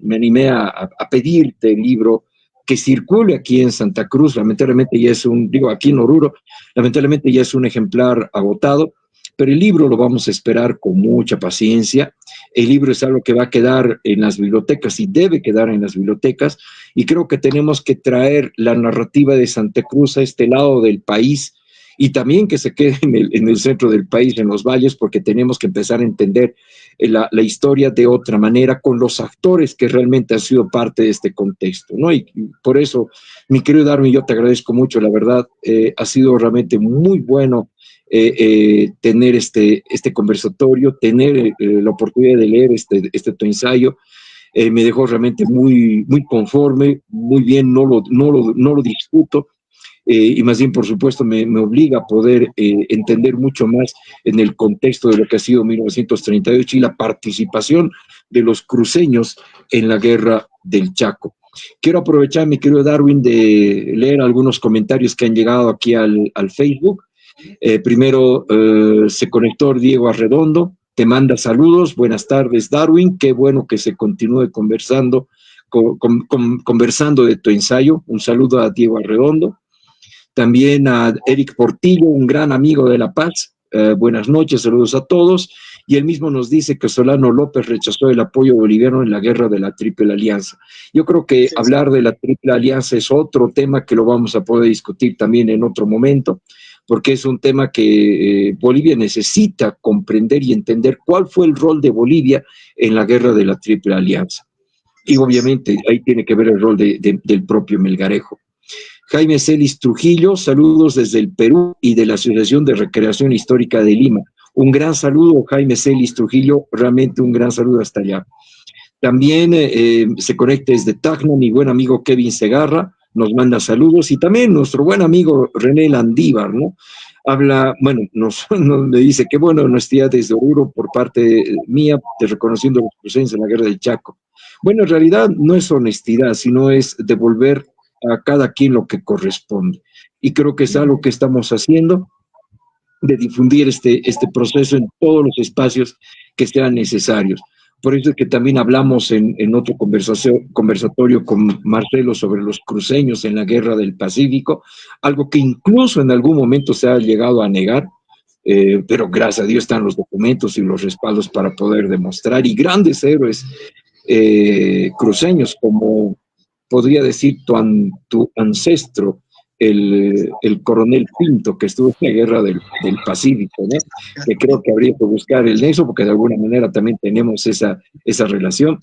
me animé a pedirte el libro que circule aquí en Santa Cruz. Lamentablemente ya es aquí en Oruro, lamentablemente ya es un ejemplar agotado, pero el libro lo vamos a esperar con mucha paciencia. El libro es algo que va a quedar en las bibliotecas y debe quedar en las bibliotecas, y creo que tenemos que traer la narrativa de Santa Cruz a este lado del país y también que se quede en el centro del país, en los valles, porque tenemos que empezar a entender la historia de otra manera con los actores que realmente han sido parte de este contexto, ¿no? Y por eso, mi querido Darwin, yo te agradezco mucho, la verdad, ha sido realmente muy bueno tener este conversatorio, tener la oportunidad de leer tu ensayo. Me dejó realmente muy, muy conforme, muy bien, no lo discuto, y más bien, por supuesto, me obliga a poder entender mucho más en el contexto de lo que ha sido 1938 y la participación de los cruceños en la guerra del Chaco. Quiero aprovechar, mi querido Darwin, de leer algunos comentarios que han llegado aquí al Facebook. Primero se conectó Diego Arredondo, te manda saludos. Buenas tardes, Darwin, qué bueno que se continúe conversando de tu ensayo. Un saludo a Diego Arredondo. También a Eric Portillo, un gran amigo de La Paz. Buenas noches, saludos a todos. Y él mismo nos dice que Solano López rechazó el apoyo boliviano en la guerra de la Triple Alianza. Yo creo que hablar de la Triple Alianza es otro tema que lo vamos a poder discutir también en otro momento, porque es un tema que Bolivia necesita comprender y entender cuál fue el rol de Bolivia en la guerra de la Triple Alianza. Y obviamente ahí tiene que ver el rol del propio Melgarejo. Jaime Celis Trujillo, saludos desde el Perú y de la Asociación de Recreación Histórica de Lima. Un gran saludo, Jaime Celis Trujillo, realmente un gran saludo hasta allá. También se conecta desde Tacna mi buen amigo Kevin Segarra, nos manda saludos, y también nuestro buen amigo René Landívar, ¿no? Habla, bueno, me dice que bueno, honestidad desde Oruro por parte mía, de reconociendo los cruceños en la guerra del Chaco. Bueno, en realidad no es honestidad, sino es devolver a cada quien lo que corresponde. Y creo que es algo que estamos haciendo, de difundir este proceso en todos los espacios que sean necesarios. Por eso es que también hablamos en otro conversatorio con Marcelo sobre los cruceños en la Guerra del Pacífico, algo que incluso en algún momento se ha llegado a negar, pero gracias a Dios están los documentos y los respaldos para poder demostrar, y grandes héroes cruceños, como podría decir tu ancestro, el coronel Pinto, que estuvo en la guerra del Pacífico, ¿no? Que creo que habría que buscar el nexo, porque de alguna manera también tenemos esa relación.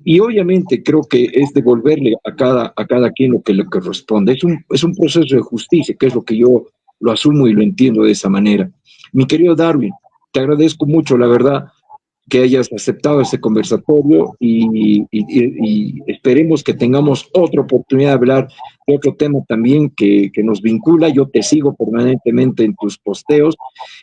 Y obviamente creo que es devolverle a cada quien lo que le corresponde. Es un proceso de justicia, que es lo que yo lo asumo y lo entiendo de esa manera. Mi querido Darwin, te agradezco mucho, la verdad, que hayas aceptado este conversatorio y esperemos que tengamos otra oportunidad de hablar de otro tema también que nos vincula. Yo te sigo permanentemente en tus posteos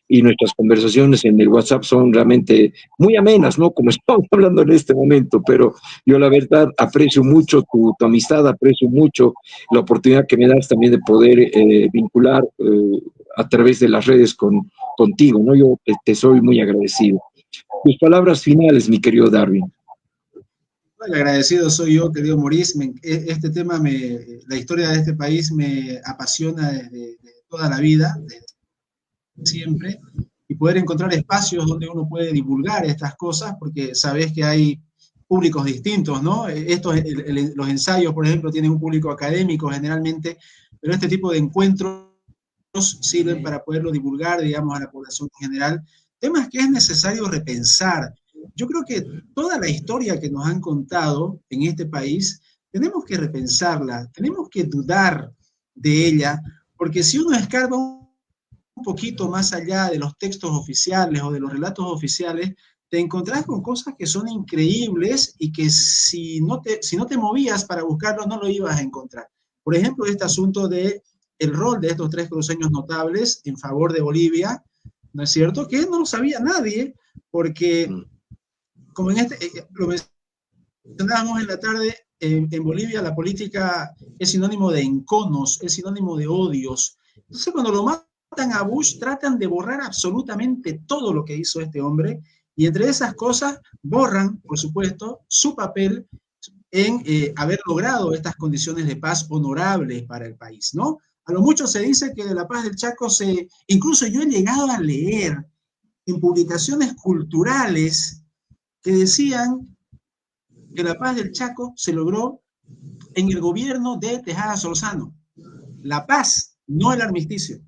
y nuestras conversaciones en el WhatsApp son realmente muy amenas, ¿no? Como estamos hablando en este momento, pero yo la verdad aprecio mucho tu amistad, aprecio mucho la oportunidad que me das también de poder vincular a través de las redes contigo, ¿no? Yo te soy muy agradecido. Tus palabras finales, mi querido Darwin. El agradecido soy yo, querido Maurice. Este tema, la historia de este país me apasiona desde toda la vida, desde siempre, y poder encontrar espacios donde uno puede divulgar estas cosas, porque sabes que hay públicos distintos, ¿no? Los ensayos, por ejemplo, tienen un público académico generalmente, pero este tipo de encuentros sirven para poderlo divulgar, digamos, a la población en general. Temas que es necesario repensar. Yo creo que toda la historia que nos han contado en este país, tenemos que repensarla, tenemos que dudar de ella, porque si uno escarba un poquito más allá de los textos oficiales o de los relatos oficiales, te encontrás con cosas que son increíbles y que si no te movías para buscarlo, no lo ibas a encontrar. Por ejemplo, este asunto de el rol de estos 3 cruceños notables en favor de Bolivia, ¿no es cierto? Que no lo sabía nadie, porque como lo mencionábamos en la tarde, en Bolivia la política es sinónimo de enconos, es sinónimo de odios. Entonces, cuando lo matan a Bush, tratan de borrar absolutamente todo lo que hizo este hombre, y entre esas cosas borran, por supuesto, su papel en haber logrado estas condiciones de paz honorables para el país, ¿no? A lo mucho se dice que de la paz del Chaco incluso yo he llegado a leer en publicaciones culturales que decían que la paz del Chaco se logró en el gobierno de Tejada Solórzano. La paz, no el armisticio,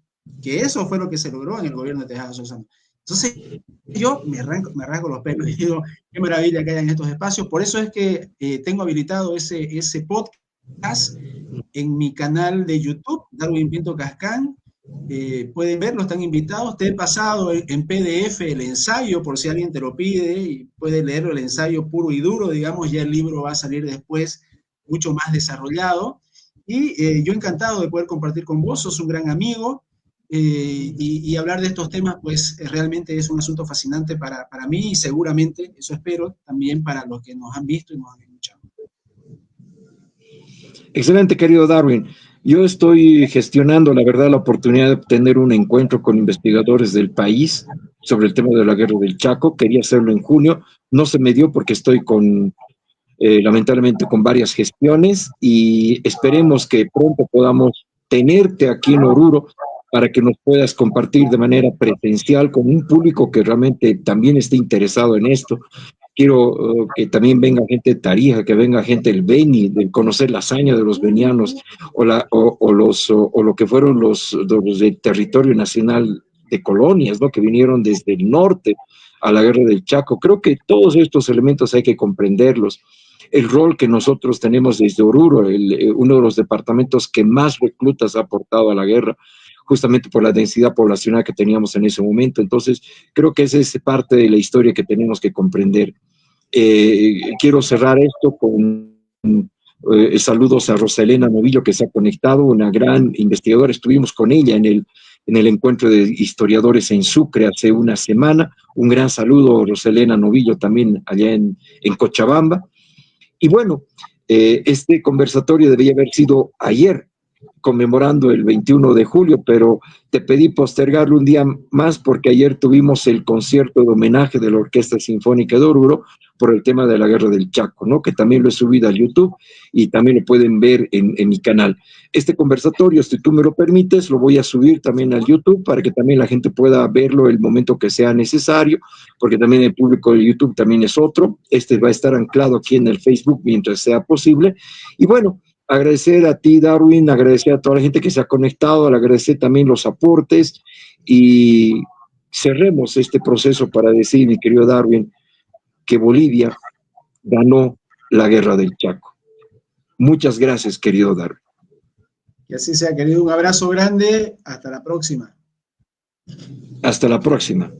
que eso fue lo que se logró en el gobierno de Tejada Solórzano. Entonces, yo me rasgo los pelos y digo, qué maravilla que haya en estos espacios. Por eso es que tengo habilitado ese podcast en mi canal de YouTube, Darwin Pinto Cascán. Pueden verlo, están invitados. Te he pasado en PDF el ensayo por si alguien te lo pide y puede leerlo, el ensayo puro y duro, digamos. Ya el libro va a salir después mucho más desarrollado. Y yo encantado de poder compartir con vos, sos un gran amigo. Y hablar de estos temas, pues realmente es un asunto fascinante para mí y seguramente, eso espero, también para los que nos han visto y nos han escuchado. Excelente, querido Darwin. Yo estoy gestionando, la verdad, la oportunidad de tener un encuentro con investigadores del país sobre el tema de la guerra del Chaco. Quería hacerlo en junio, no se me dio porque estoy lamentablemente con varias gestiones y esperemos que pronto podamos tenerte aquí en Oruro para que nos puedas compartir de manera presencial con un público que realmente también esté interesado en esto. Quiero que también venga gente de Tarija, que venga gente del Beni, de conocer la hazaña de los benianos o lo que fueron los del territorio nacional de colonias, ¿no? Que vinieron desde el norte a la guerra del Chaco. Creo que todos estos elementos hay que comprenderlos. El rol que nosotros tenemos desde Oruro, uno de los departamentos que más reclutas ha aportado a la guerra, justamente por la densidad poblacional que teníamos en ese momento. Entonces, creo que esa es parte de la historia que tenemos que comprender. Quiero cerrar esto con saludos a Rosalena Novillo, que se ha conectado, una gran investigadora. Estuvimos con ella en el encuentro de historiadores en Sucre hace una semana. Un gran saludo, Rosalena Novillo, también allá en Cochabamba. Y bueno, este conversatorio debía haber sido ayer, conmemorando el 21 de julio, pero te pedí postergarlo un día más porque ayer tuvimos el concierto de homenaje de la Orquesta Sinfónica de Oruro por el tema de la Guerra del Chaco, ¿no? Que también lo he subido a YouTube y también lo pueden ver en mi canal. Este conversatorio, si tú me lo permites, lo voy a subir también al YouTube para que también la gente pueda verlo el momento que sea necesario, porque también el público de YouTube también es otro. Este va a estar anclado aquí en el Facebook mientras sea posible. Y bueno, agradecer a ti, Darwin, agradecer a toda la gente que se ha conectado, agradecer también los aportes y cerremos este proceso para decir, mi querido Darwin, que Bolivia ganó la guerra del Chaco. Muchas gracias, querido Darwin. Que así sea, querido. Un abrazo grande. Hasta la próxima. Hasta la próxima.